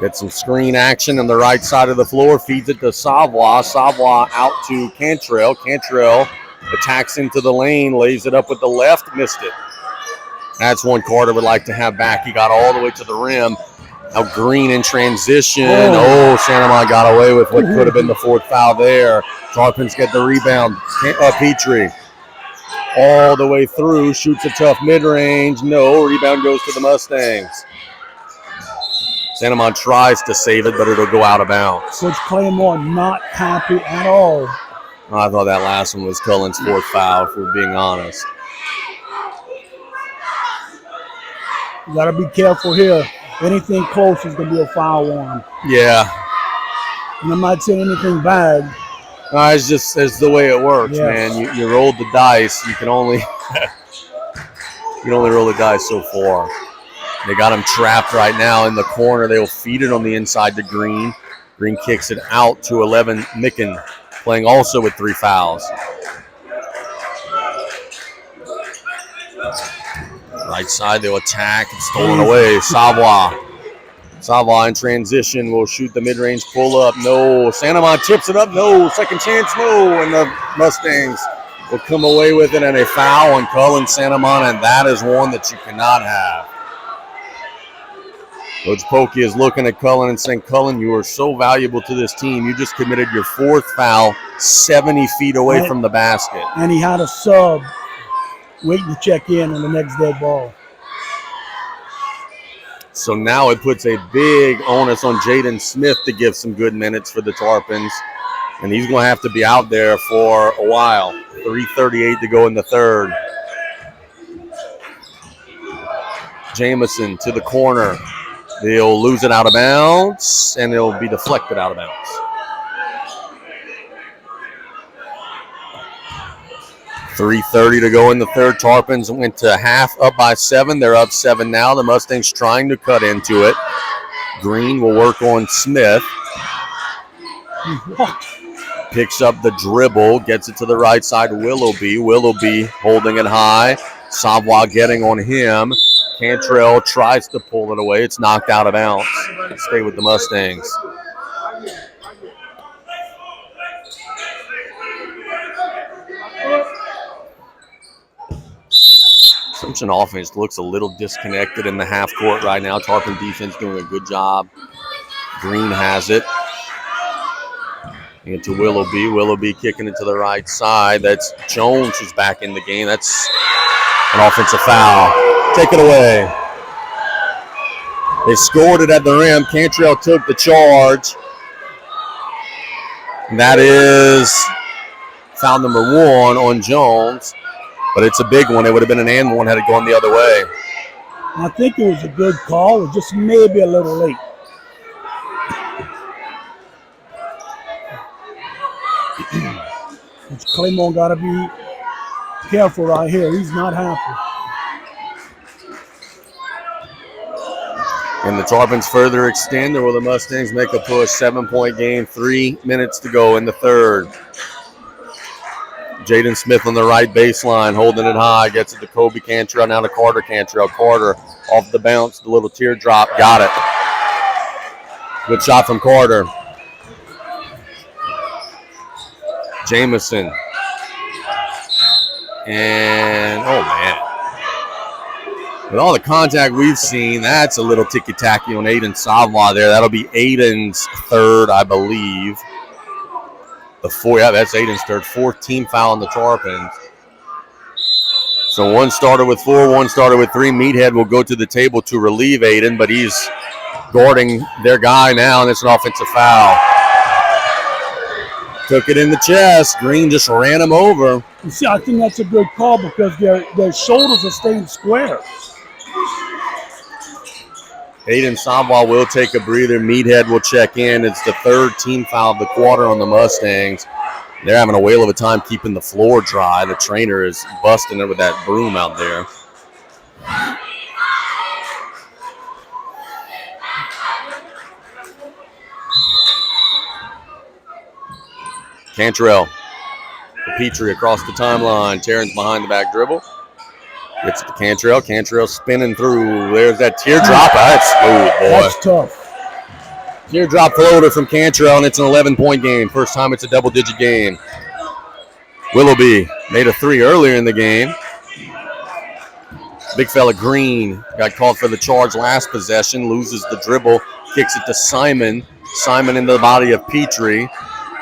[SPEAKER 1] Get some screen action on the right side of the floor. Feeds it to Savoie. Savoie out to Cantrell. Cantrell attacks into the lane. Lays it up with the left. Missed it. That's one Carter would like to have back. He got all the way to the rim. Now Green in transition. Oh, Santamont got away with what could have been the fourth foul there. Tarpons get the rebound. Petrie all the way through. Shoots a tough mid-range. No, rebound goes to the Mustangs. Santamont tries to save it, but it'll go out of bounds.
[SPEAKER 2] Coach Claymore not happy at all.
[SPEAKER 1] I thought that last one was Cullen's fourth foul, if we're being honest.
[SPEAKER 2] You got to be careful here. Anything close is going to be a foul on him.
[SPEAKER 1] Yeah.
[SPEAKER 2] And I'm not saying anything bad.
[SPEAKER 1] It's just it's the way it works, man. You rolled the dice. You can only roll the dice so far. They got him trapped right now in the corner. They'll feed it on the inside to Green. Green kicks it out to 11 Micken, playing also with 3 fouls. Right side, they'll attack. It's stolen away. Savoie in transition will shoot the mid-range pull-up. No. Santamont tips it up. No. Second chance. No. And the Mustangs will come away with it and a foul on Cullen Santamont, and that is one that you cannot have. Coach Pokey is looking at Cullen and saying, Cullen, you are so valuable to this team. You just committed your 4th foul 70 feet away from the basket.
[SPEAKER 2] And he had a sub waiting to check in on the next dead ball.
[SPEAKER 1] So now it puts a big onus on Jaden Smith to give some good minutes for the Tarpons. And he's going to have to be out there for a while. 3:38 to go in the third. Jamison to the corner. They'll lose it out of bounds, and it'll be deflected out of bounds. .330 to go in the third. Tarpons went to half up by 7. They're up 7 now. The Mustangs trying to cut into it. Green will work on Smith. Picks up the dribble, gets it to the right side. Willoughby holding it high. Savoie getting on him. Cantrell tries to pull it away. It's knocked out of bounds. Stay with the Mustangs. Assumption offense looks a little disconnected in the half court right now. Tarpon defense doing a good job. Green has it. Into Willoughby. Willoughby kicking it to the right side. That's Jones who's back in the game. That's an offensive foul. Take it away. They scored it at the rim. Cantrell took the charge. And that is foul number 1 on Jones. But it's a big one. It would have been an and one had it gone the other way.
[SPEAKER 2] I think it was a good call. It just maybe a little late. Claymore got to be careful right here. He's not happy.
[SPEAKER 1] And the Tarpons further extend, or will the Mustangs make a push? 7-point game, 3 minutes to go in the third. Jaden Smith on the right baseline, holding it high, gets it to Kobe Cantrell, now to Carter Cantrell. Carter off the bounce, the little teardrop, got it. Good shot from Carter. Jamison. And, oh, man. With all the contact we've seen, that's a little ticky-tacky on Aiden Savoie there. That'll be Aiden's third, I believe. That's Aiden's third. 4th team foul on the Tarpons. So one started with 4, one started with 3. Meathead will go to the table to relieve Aiden, but he's guarding their guy now, and it's an offensive foul. Took it in the chest. Green just ran him over.
[SPEAKER 2] You see, I think that's a good call because their shoulders are staying square.
[SPEAKER 1] Aiden Sabwa will take a breather. Meathead will check in. It's the third team foul of the quarter on the Mustangs. They're having a whale of a time keeping the floor dry. The trainer is busting it with that broom out there. Cantrell. Petrie across the timeline. Terrence behind the back dribble. Gets it to Cantrell. Cantrell spinning through. There's that teardrop. That's smooth, boy.
[SPEAKER 2] That's tough.
[SPEAKER 1] Teardrop floater from Cantrell, and it's an 11-point game. First time it's a double-digit game. Willoughby made a three earlier in the game. Big fella Green got called for the charge last possession. Loses the dribble. Kicks it to Simon. Simon into the body of Petrie.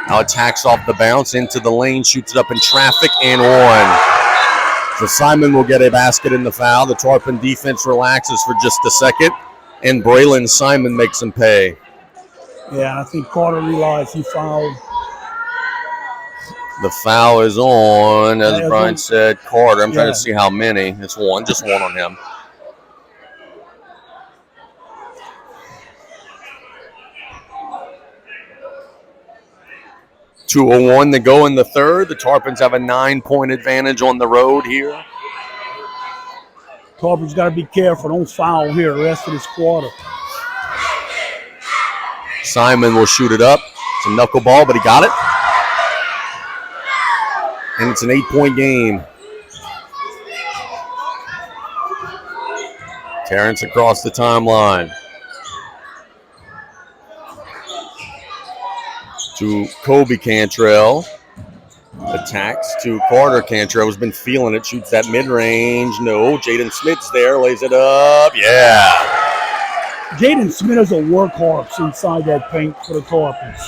[SPEAKER 1] Now attacks off the bounce into the lane. Shoots it up in traffic and one. So Simon will get a basket in the foul. The Tarpon defense relaxes for just a second. And Braylon Simon makes him pay.
[SPEAKER 2] Yeah, I think Carter realized he fouled.
[SPEAKER 1] The foul is on, as Brian said, Carter. I'm trying to
[SPEAKER 2] Yeah.
[SPEAKER 1] see how many. It's one, just one on him. .201 to go in the third. The Tarpons have a 9-point advantage on the road here.
[SPEAKER 2] Tarpon's got to be careful. Don't foul here the rest of this quarter.
[SPEAKER 1] Simon will shoot it up. It's a knuckleball, but he got it. And it's an 8-point game. Terrence across the timeline. To Kobe Cantrell. Attacks to Carter Cantrell, who's been feeling it. Shoots that mid-range. No. Jaden Smith's there. Lays it up. Yeah.
[SPEAKER 2] Jaden Smith is a workhorse inside that paint for the Tarpons.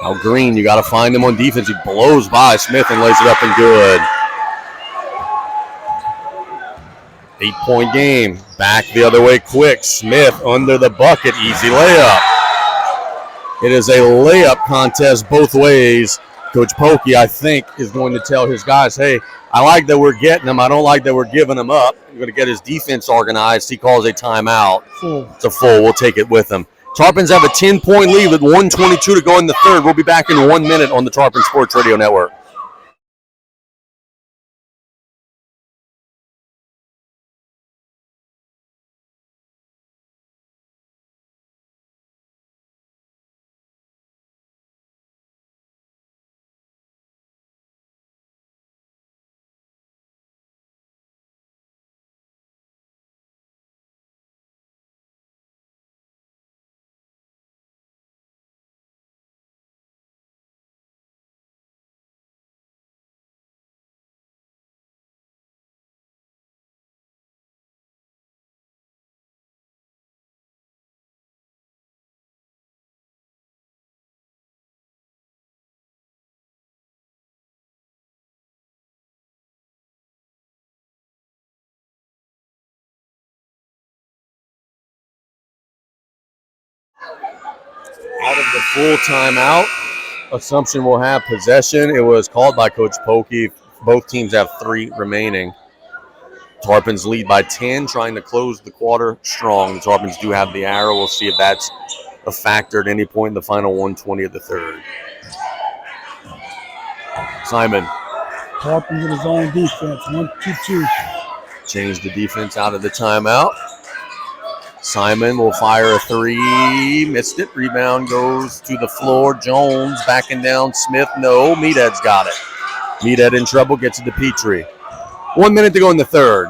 [SPEAKER 1] Now Green, you got to find him on defense. He blows by Smith and lays it up and good. 8-point game. Back the other way quick. Smith under the bucket. Easy layup. It is a layup contest both ways. Coach Pokey, I think, is going to tell his guys, hey, I like that we're getting them. I don't like that we're giving them up. We're going to get his defense organized. He calls a timeout. It's a full. We'll take it with him. Tarpons have a 10-point lead with 1:22 to go in the third. We'll be back in 1 minute on the Tarpon Sports Radio Network. Out of the full timeout, Assumption will have possession. It was called by Coach Pokey. Both teams have 3 remaining. Tarpons lead by 10, trying to close the quarter strong. The Tarpons do have the arrow. We'll see if that's a factor at any point in the final 1:20 of the third. Simon.
[SPEAKER 2] Tarpons in his own defense, 1-2-2.
[SPEAKER 1] Change the defense out of the timeout. Simon will fire a 3. Missed it. Rebound goes to the floor. Jones backing down. Smith, no. Meathead's got it. Meathead in trouble, gets it to Petrie. 1 minute to go in the third.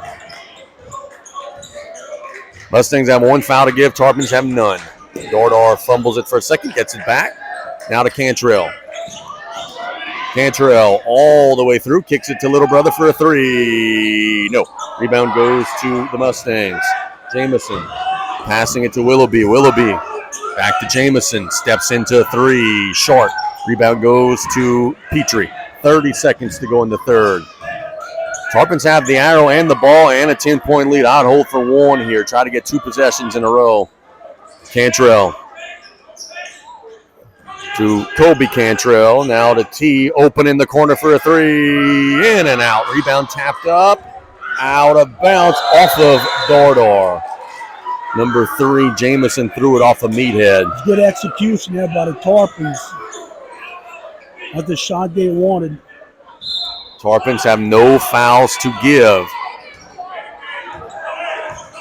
[SPEAKER 1] Mustangs have 1 foul to give. Tarpons have none. Dordar fumbles it for a second, gets it back. Now to Cantrell. Cantrell all the way through, kicks it to little brother for a 3. No. Rebound goes to the Mustangs. Jamison passing it to Willoughby. Willoughby back to Jamison. Steps into a 3. Short. Rebound goes to Petrie. 30 seconds to go in the third. Tarpons have the arrow and the ball and a 10-point lead. I'd hold for 1 here. Try to get 2 possessions in a row. Cantrell to Kobe Cantrell. Now to T. Open in the corner for a 3. In and out. Rebound tapped up. Out of bounds off of Dordar. Number 3, Jamison threw it off a meathead.
[SPEAKER 2] Good execution there by the Tarpons. That's the shot they wanted.
[SPEAKER 1] Tarpons have no fouls to give.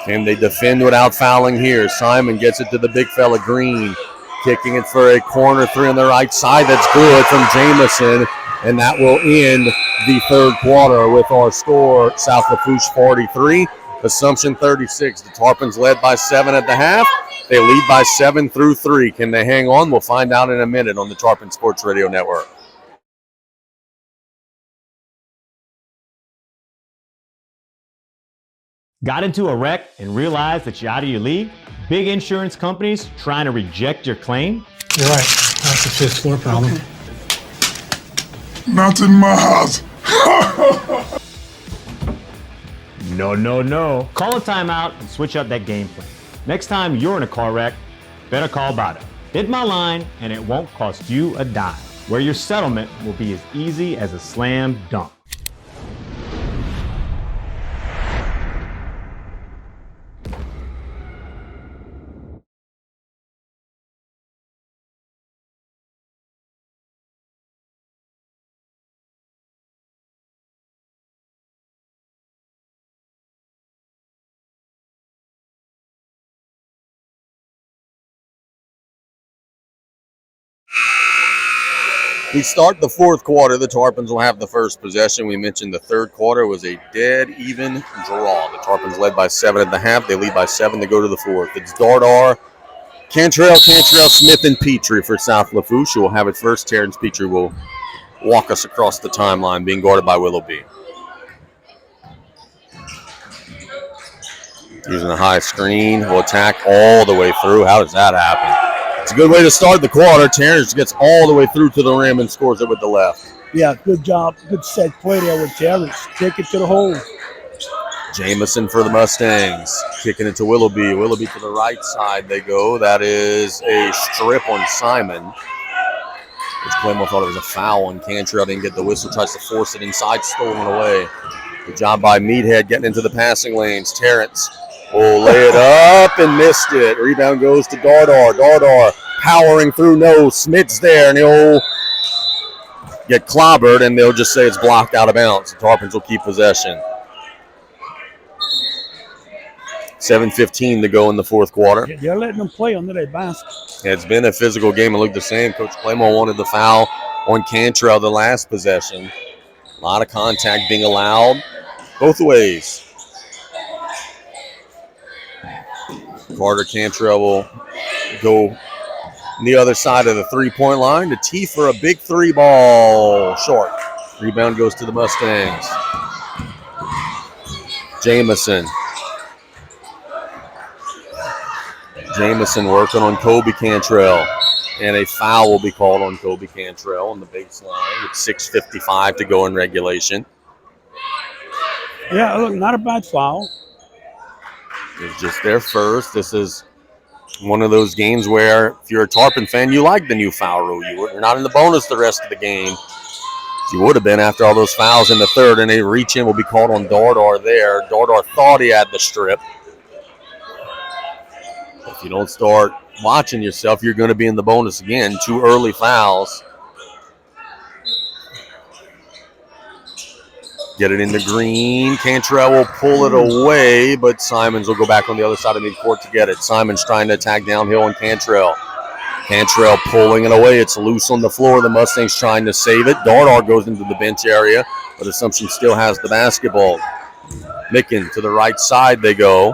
[SPEAKER 1] Can they defend without fouling here? Simon gets it to the big fella Green. Kicking it for a corner 3 on the right side. That's good from Jamison. And that will end the third quarter with our score, South Lafourche 43, Assumption 36. The Tarpons led by 7 at the half. They lead by 7 through 3. Can they hang on? We'll find out in a minute on the Tarpon Sports Radio Network.
[SPEAKER 3] Got into a wreck and realized that you're out of your league? Big insurance companies trying to reject your claim?
[SPEAKER 4] You're right. That's a fifth floor problem.
[SPEAKER 5] Not in my house.
[SPEAKER 3] No, no, no. Call a timeout and switch up that game plan. Next time you're in a car wreck, better call Bada. Hit my line and it won't cost you a dime, where your settlement will be as easy as a slam dunk.
[SPEAKER 1] We start the fourth quarter. The Tarpons will have the first possession. We mentioned the third quarter was a dead even draw. The Tarpons led by 7 at the half. They lead by 7 to go to the fourth. It's Dardar, Cantrell, Smith, and Petrie for South Lafourche. Who will have it first. Terrence Petrie will walk us across the timeline, being guarded by Willoughby. Using a high screen. Will attack all the way through. How does that happen? It's a good way to start the quarter. Terrence gets all the way through to the rim and scores it with the left.
[SPEAKER 2] Yeah, good job. Good set play there with Terrence. Take it to the hole.
[SPEAKER 1] Jamison for the Mustangs. Kicking it to Willoughby. Willoughby to the right side they go. That is a strip on Simon, which Clemo thought it was a foul on Cantrell. Didn't get the whistle. Tries to force it inside. Stolen away. Good job by Meathead getting into the passing lanes. Terrence will lay it up and missed it. Rebound goes to Dardar. Dardar powering through. No, Smith's there, and he'll get clobbered, and they'll just say it's blocked out of bounds. The Tarpons will keep possession. 7:15 to go in the fourth quarter.
[SPEAKER 2] They're letting them play under their basket.
[SPEAKER 1] It's been a physical game. It looked the same. Coach Claymore wanted the foul on Cantrell the last possession. A lot of contact being allowed both ways. Carter Cantrell will go on the other side of the three-point line to tee for a big three ball. Short. Rebound goes to the Mustangs. Jamison working on Kobe Cantrell. And a foul will be called on Kobe Cantrell on the baseline with 6:55 to go in regulation.
[SPEAKER 2] Yeah, look, not a bad foul.
[SPEAKER 1] It's just their first. This is one of those games where if you're a Tarpon fan, you like the new foul rule. You're not in the bonus the rest of the game. You would have been after all those fouls in the third, and a reach-in will be called on Dardar there. Dardar thought he had the strip. If you don't start watching yourself, you're going to be in the bonus again. 2 early fouls. Get it into Green. Cantrell will pull it away, but Simons will go back on the other side of midcourt to get it. Simons trying to attack downhill on Cantrell. Cantrell pulling it away. It's loose on the floor. The Mustangs trying to save it. Dardar goes into the bench area, but Assumption still has the basketball. Micken to the right side they go.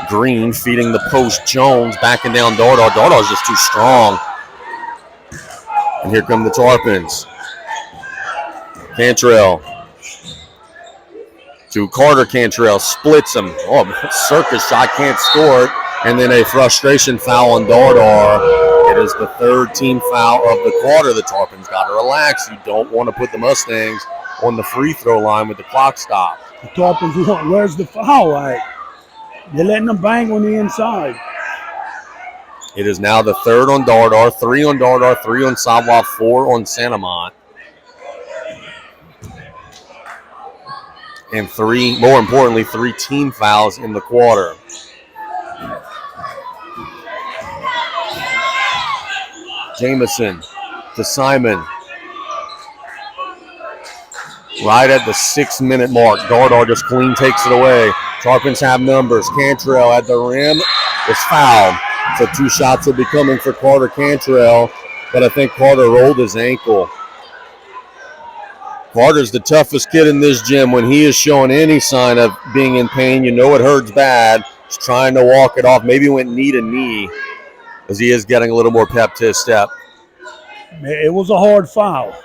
[SPEAKER 1] Green feeding the post. Jones backing down Dardar. Dardar's just too strong. And here come the Tarpons. Cantrell to Carter Cantrell, splits him. Oh, circus shot, can't score it. And then a frustration foul on Dardar. It is the third team foul of the quarter. The Tarpons got to relax. You don't want to put the Mustangs on the free throw line with the clock stopped.
[SPEAKER 2] The Tarpons want, where's the foul at? They're letting them bang on the inside.
[SPEAKER 1] It is now the third on Dardar, 3 on Dardar, 3 on Savoie, 4 on Santamont. And 3, more importantly, 3 team fouls in the quarter. Jamison to Simon. Right at the 6-minute mark. Dardar just clean takes it away. Tarpons have numbers. Cantrell at the rim is fouled. So 2 shots will be coming for Carter Cantrell, but I think Carter rolled his ankle. Carter's the toughest kid in this gym. When he is showing any sign of being in pain, you know it hurts bad. He's trying to walk it off. Maybe went knee to knee as he is getting a little more pep to his step.
[SPEAKER 2] It was a hard foul.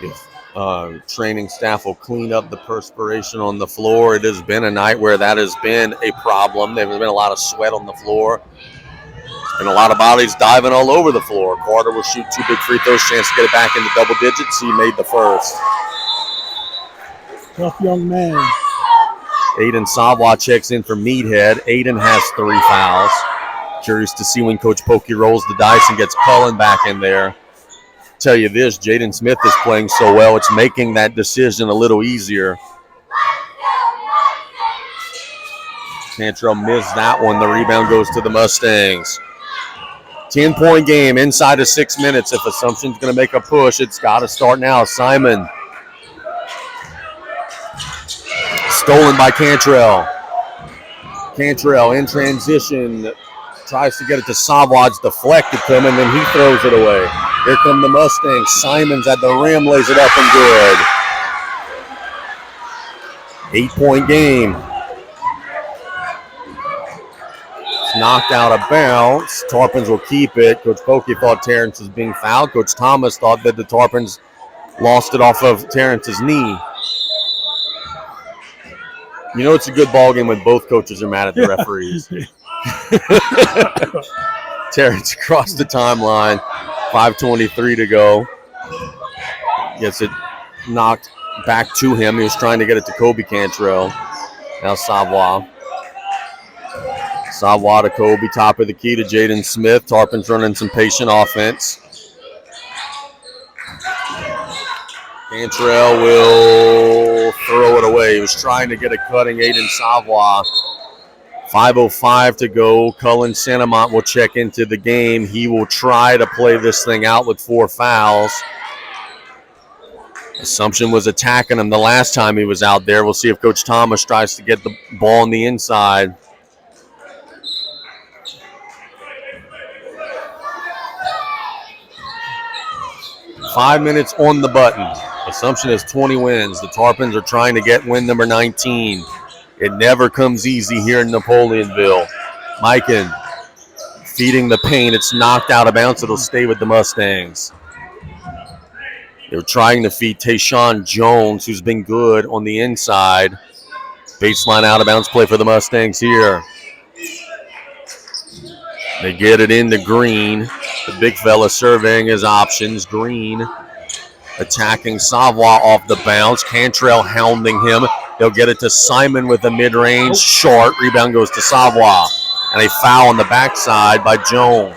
[SPEAKER 1] If training staff will clean up the perspiration on the floor. It has been a night where that has been a problem. There's been a lot of sweat on the floor and a lot of bodies diving all over the floor. Carter will shoot 2 big free throws, chance to get it back into double digits. He made the first.
[SPEAKER 2] Tough young man.
[SPEAKER 1] Aiden Savoy checks in for Meathead. Aiden has 3 fouls. Curious to see when Coach Pokey rolls the dice and gets Cullen back in there. Tell you this, Jaden Smith is playing so well, it's making that decision a little easier. Cantrell missed that one. The rebound goes to the Mustangs. 10-point game inside of 6 minutes. If Assumption's going to make a push, it's got to start now. Simon. Stolen by Cantrell. Cantrell in transition. Tries to get it to Savoy. It's deflected to him, and then he throws it away. Here come the Mustangs. Simon's at the rim, lays it up and good. 8-point game. It's knocked out of bounds. Tarpons will keep it. Coach Pokey thought Terrence was being fouled. Coach Thomas thought that the Tarpons lost it off of Terrence's knee. You know it's a good ball game when both coaches are mad at the referees. Terrence across the timeline. 5:23 to go. Gets it knocked back to him. He was trying to get it to Kobe Cantrell. Now Savoy. Savoy to Kobe. Top of the key to Jaden Smith. Tarpons running some patient offense. Cantrell will throw it away. He was trying to get a cutting Aiden Savoy. 5:05 to go. Cullen Santamont will check into the game. He will try to play this thing out with 4 fouls. Assumption was attacking him the last time he was out there. We'll see if Coach Thomas tries to get the ball on the inside. Five minutes on the button. Assumption has 20 wins. The Tarpons are trying to get win number 19. It never comes easy here in Napoleonville. Mikan feeding the paint. It's knocked out of bounds. It'll stay with the Mustangs. They're trying to feed Tayshawn Jones, who's been good on the inside. Baseline out of bounds play for the Mustangs here. They get it into Green. The big fella surveying his options. Green attacking Savoy off the bounce. Cantrell hounding him. They'll get it to Simon with a mid-range short. Rebound goes to Savoy. And a foul on the backside by Jones.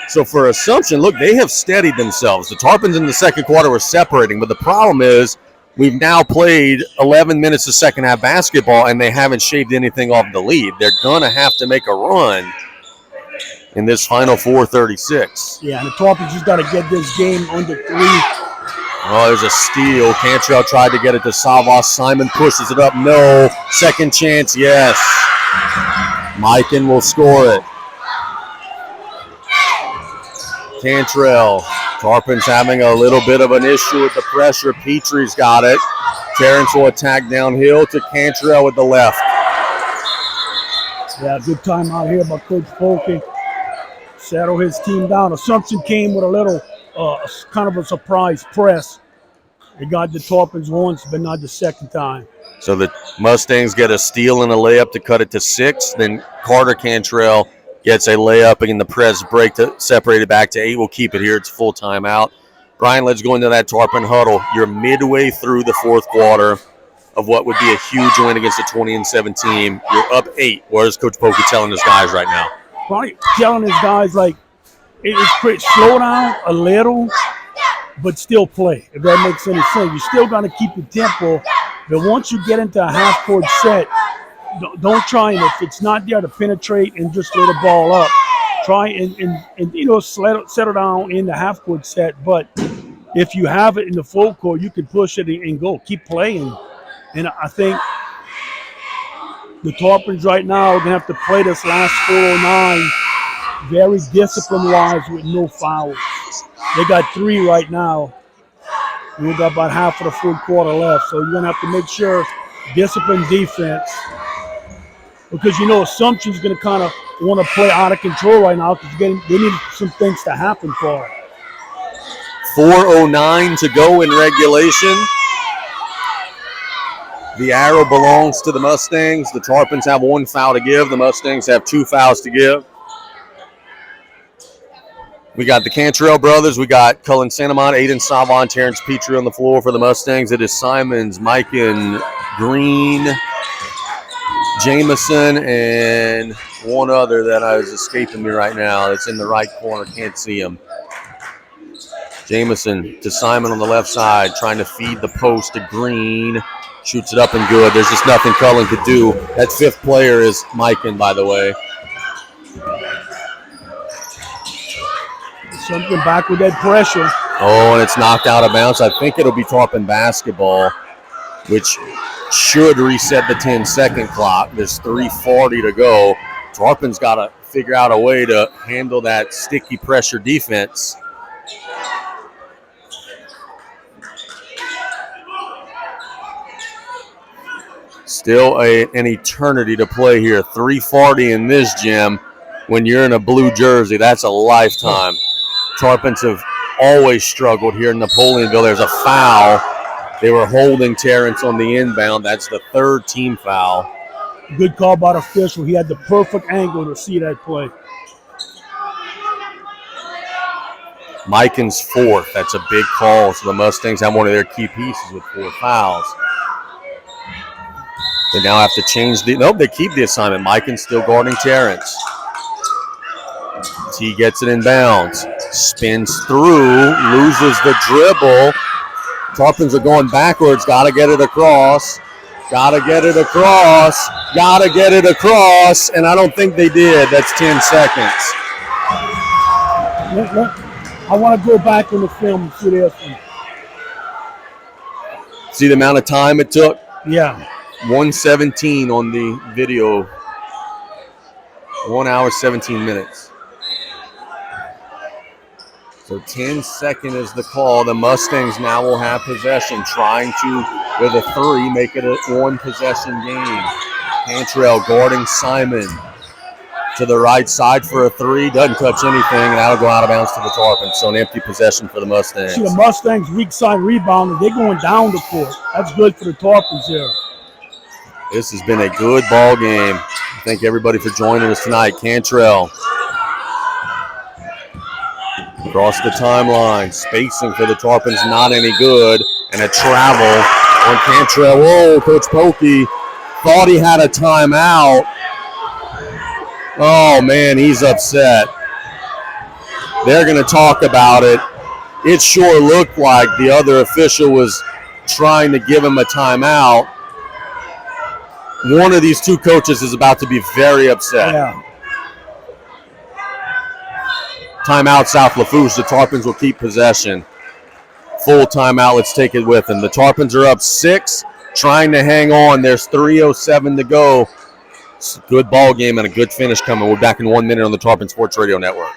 [SPEAKER 1] So for Assumption, look, they have steadied themselves. The Tarpons in the second quarter were separating, but the problem is we've now played 11 minutes of second half basketball, and they haven't shaved anything off the lead. They're going to have to make a run in this final 4:36.
[SPEAKER 2] Yeah, and the Tarpons just got to get this game under 3.
[SPEAKER 1] Oh, there's a steal. Cantrell tried to get it to Savoy. Simon pushes it up. No. Second chance, yes. Mikan will score it. Cantrell. Tarpons having a little bit of an issue with the pressure. Petrie's got it. Terrence will attack downhill to Cantrell with the left.
[SPEAKER 2] Yeah, good time out here by Coach Polke. Settle his team down. Assumption came with a little kind of a surprise press. They got the Tarpons once, but not the second time.
[SPEAKER 1] So the Mustangs get a steal and a layup to cut it to 6. Then Carter Cantrell gets a layup in the press break to separate it back to 8. We'll keep it here. It's full timeout. Brian, let's go into that Tarpon huddle. You're midway through the fourth quarter of what would be a huge win against a 20-7 team. You're up 8. What is Coach Pokey telling his guys right now?
[SPEAKER 2] Probably telling his guys, like, it's pretty slow down a little. but still play, if that makes any sense. You're still going to keep your tempo, but once you get into a half-court set, don't try and, if it's not there, to penetrate and just throw the ball up. Try and settle down in the half-court set, but if you have it in the full court, you can push it and go. Keep playing. And I think the Tarpons right now are going to have to play this last 409 very discipline-wise with no fouls. They got 3 right now. And we got about half of the full quarter left. So you're going to have to make sure discipline defense, because Assumption's going to kind of want to play out of control right now because they need some things to happen for it.
[SPEAKER 1] 4:09 to go in regulation. The arrow belongs to the Mustangs. The Tarpons have 1 foul to give. The Mustangs have 2 fouls to give. We got the Cantrell brothers. We got Cullen Santamont, Aiden Savon, Terrence Petrie on the floor for the Mustangs. It is Simons, Mike, and Green, Jameson, and one other that is escaping me right now. It's in the right corner. Can't see him. Jameson to Simon on the left side, trying to feed the post to Green. Shoots it up and good. There's just nothing Cullen could do. That 5th player is Mikan, by the way.
[SPEAKER 2] Something back with that pressure.
[SPEAKER 1] Oh, and it's knocked out of bounds. I think it'll be Tarpon basketball, which should reset the 10-second clock. There's 3:40 to go. Tarpon's got to figure out a way to handle that sticky pressure defense. Still an eternity to play here. 3:40 in this gym. When you're in a blue jersey, that's a lifetime. Tarpons have always struggled here in Napoleonville. There's a foul. They were holding Terrence on the inbound. That's the 3rd team foul.
[SPEAKER 2] Good call by the official. He had the perfect angle to see that play.
[SPEAKER 1] Mikan's 4th. That's a big call. So the Mustangs have one of their key pieces with 4 fouls. They now have to change nope, they keep the assignment. Mikan's still guarding Terrence. T gets it in bounds. Spins through, loses the dribble. Tarpons are going backwards. Got to get it across. Got to get it across. Got to get it across. And I don't think they did. That's 10 seconds.
[SPEAKER 2] I want to go back on the film and see this one.
[SPEAKER 1] See the amount of time it took?
[SPEAKER 2] Yeah.
[SPEAKER 1] 1:17 on the video. 1 hour, 17 minutes. So 10-second is the call. The Mustangs now will have possession, trying to, with a 3, make it a 1-possession game. Cantrell guarding Simon to the right side for a 3. Doesn't touch anything, and that'll go out of bounds to the Tarpons. So an empty possession for the Mustangs.
[SPEAKER 2] See, the Mustangs weak side rebounding. They're going down the court. That's good for the Tarpons here.
[SPEAKER 1] This has been a good ball game. Thank everybody for joining us tonight. Cantrell across the timeline. Spacing for the Tarpons not any good. And a travel on Cantrell. Whoa, Coach Pokey thought he had a timeout. Oh, man, he's upset. They're going to talk about it. It sure looked like the other official was trying to give him a timeout. One of these 2 coaches is about to be very upset.
[SPEAKER 2] Yeah.
[SPEAKER 1] Timeout, South Lafourche. The Tarpons will keep possession. Full timeout. Let's take it with them. The Tarpons are up 6, trying to hang on. There's 3:07 to go. Good ball game and a good finish coming. We're back in 1 minute on the Tarpon Sports Radio Network.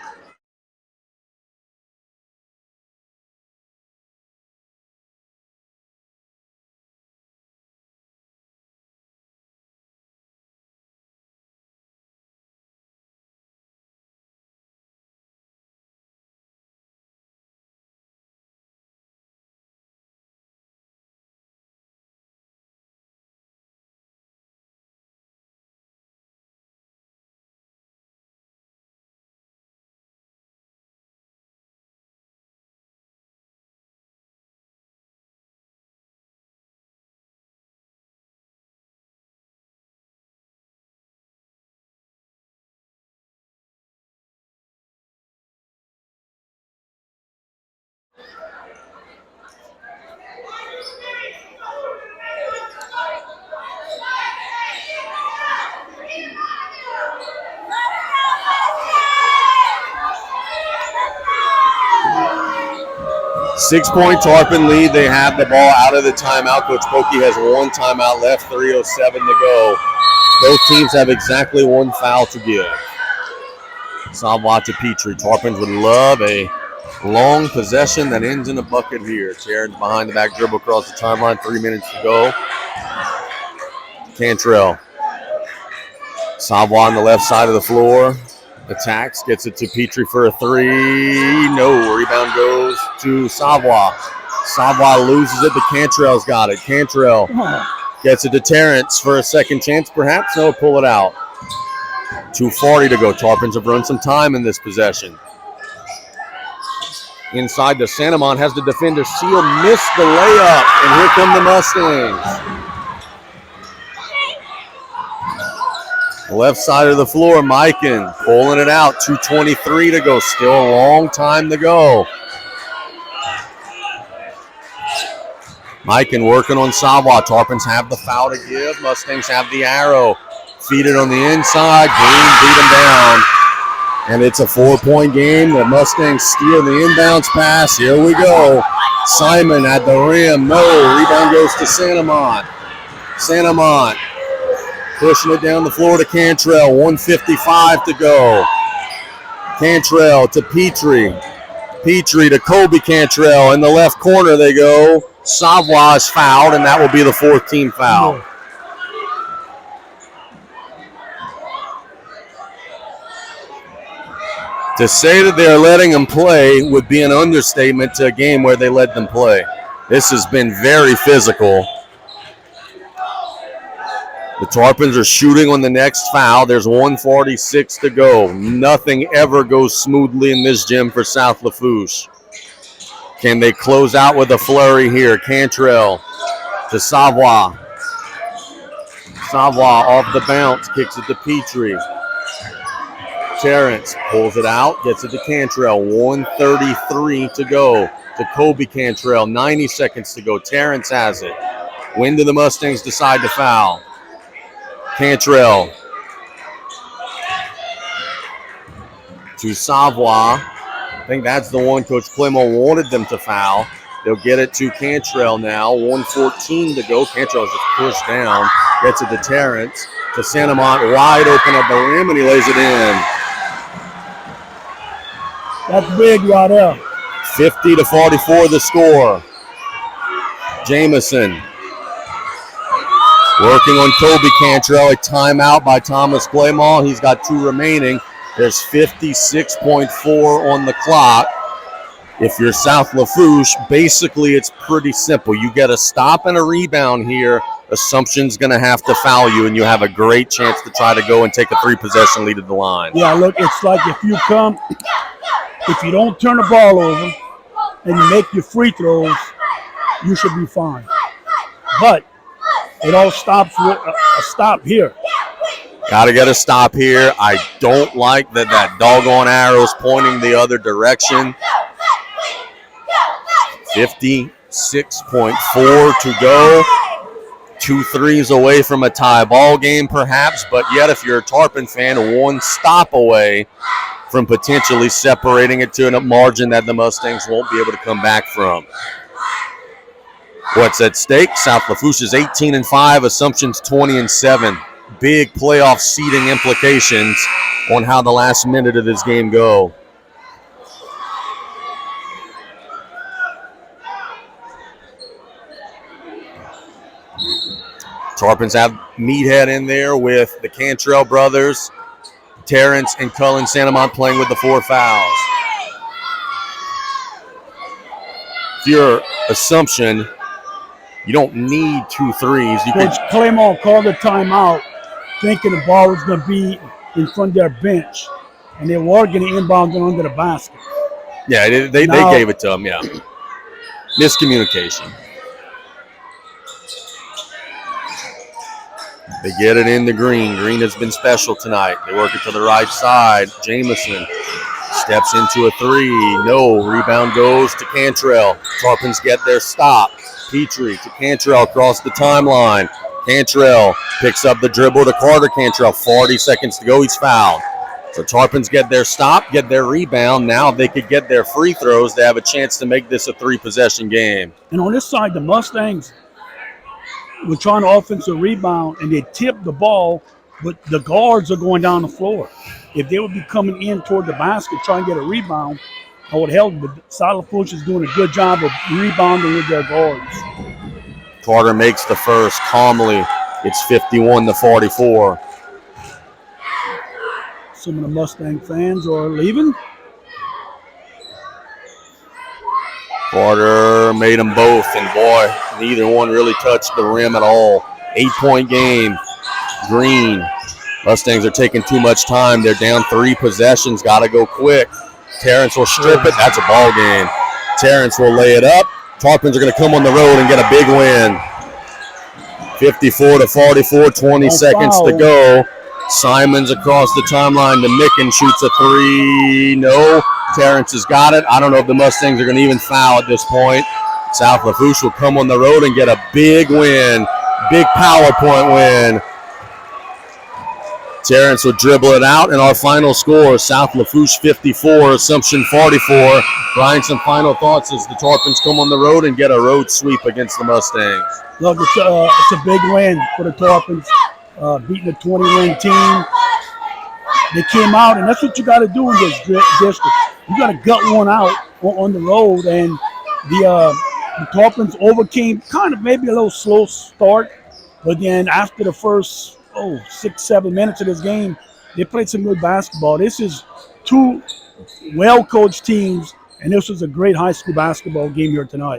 [SPEAKER 1] 6-point Tarpon lead. They have the ball out of the timeout. Coach Pokey has one timeout left, 3:07 to go. Both teams have exactly one foul to give. Savoie to Petrie. Tarpons would love a long possession that ends in a bucket here. Terrence behind the back dribble across the timeline. 3 minutes to go. Cantrell. Savoie on the left side of the floor. Attacks, gets it to Petrie for a three. No, rebound goes to Savoie. Savoie loses it, but Cantrell's got it. Cantrell gets it to Terrence for a second chance, perhaps. No, pull it out. 2:40 to go. Tarpons have run some time in this possession. Inside to Santamon, has the defender seal, missed the layup, and here come the Mustangs. Left side of the floor, Mikan pulling it out. 2:23 to go. Still a long time to go. Mikan working on Savoie. Tarpons have the foul to give. Mustangs have the arrow. Feed it on the inside. Green beat them down. And it's a 4-point game. The Mustangs steal the inbounds pass. Here we go. Simon at the rim. No. Rebound goes to Santamon. Santamon pushing it down the floor to Cantrell. 1:55 to go. Cantrell to Petrie. Petrie to Kobe Cantrell. In the left corner they go. Savoie is fouled, and that will be the 4th team foul. To say that they're letting them play would be an understatement to a game where they let them play. This has been very physical. The Tarpons are shooting on the next foul. There's 1:46 to go. Nothing ever goes smoothly in this gym for South Lafourche. Can they close out with a flurry here? Cantrell to Savoie. Savoie off the bounce, kicks it to Petrie. Terrence pulls it out, gets it to Cantrell. 1:33 to go to Kobe Cantrell. 90 seconds to go. Terrence has it. When do the Mustangs decide to foul? Cantrell to Savoie. I think that's the one Coach Clemo wanted them to foul. They'll get it to Cantrell now. 1:14 to go. Cantrell's just pushed down. Gets it to Terrence. To Santamont, wide open at the rim, and he lays it in.
[SPEAKER 2] That's big right there.
[SPEAKER 1] 50-44 the score. Jamison working on Kobe Cantrell. A timeout by Thomas Claymore. He's got 2 remaining. There's 56.4 on the clock. If you're South Lafourche, basically it's pretty simple. You get a stop and a rebound here. Assumption's going to have to foul you, and you have a great chance to try to go and take a 3-possession lead at the line.
[SPEAKER 2] Yeah, look, it's like if you don't turn the ball over and you make your free throws, you should be fine. But it all stops with a stop here.
[SPEAKER 1] Got to get a stop here. I don't like that doggone arrow's pointing the other direction. 56.4 to go. 2 threes away from a tie ball game, perhaps, but yet if you're a Tarpon fan, 1 stop away from potentially separating it to a margin that the Mustangs won't be able to come back from. What's at stake? South Lafourche is 18-5, Assumption's 20-7. Big playoff seeding implications on how the last minute of this game go. Tarpons have Meathead in there with the Cantrell brothers, Terrence and Cullen Santamont playing with the 4 fouls. If you're Assumption, you don't need 2 threes.
[SPEAKER 2] Coach Claymore called the timeout thinking the ball was going to be in front of their bench, and they were going to inbound it under the basket.
[SPEAKER 1] Yeah, they gave it to them, yeah. Miscommunication. They get it in the Green. Green has been special tonight. They work it to the right side. Jamison steps into a 3. No. Rebound goes to Cantrell. Tarpons get their stop. Petrie to Cantrell across the timeline. Cantrell picks up the dribble to Carter Cantrell. 40 seconds to go. He's fouled. So Tarpons get their stop, get their rebound. Now if they could get their free throws, they have a chance to make this a 3-possession game.
[SPEAKER 2] And on this side, the Mustangs were trying to offensive rebound, and they tipped the ball, but the guards are going down the floor. If they would be coming in toward the basket trying to get a rebound, I would help. But Lafourche is doing a good job of rebounding with their guards.
[SPEAKER 1] Carter makes the first calmly. It's 51-44.
[SPEAKER 2] Some of the Mustang fans are leaving.
[SPEAKER 1] Carter made them both, and boy, neither one really touched the rim at all. 8-point game. Green. Mustangs are taking too much time. They're down 3 possessions. Got to go quick. Terrence will strip it. That's a ball game. Terrence will lay it up. Tarpons are going to come on the road and get a big win. 54-44, 20 seconds to go. Simons across the timeline to Micken, shoots a 3. No. Terrence has got it. I don't know if the Mustangs are going to even foul at this point. South Lafourche will come on the road and get a big win. Big power point win. Terrence will dribble it out, and our final score, South Lafourche 54, Assumption 44. Brian, some final thoughts as the Tarpons come on the road and get a road sweep against the Mustangs.
[SPEAKER 2] Look, it's a big win for the Tarpons, beating a 20-win team. They came out, and that's what you got to do in this district. You got to gut one out on the road, and the Tarpons overcame kind of maybe a little slow start, but then after the first 6-7 minutes of this game, they played some good basketball. This is 2 well-coached teams, and this was a great high school basketball game here tonight.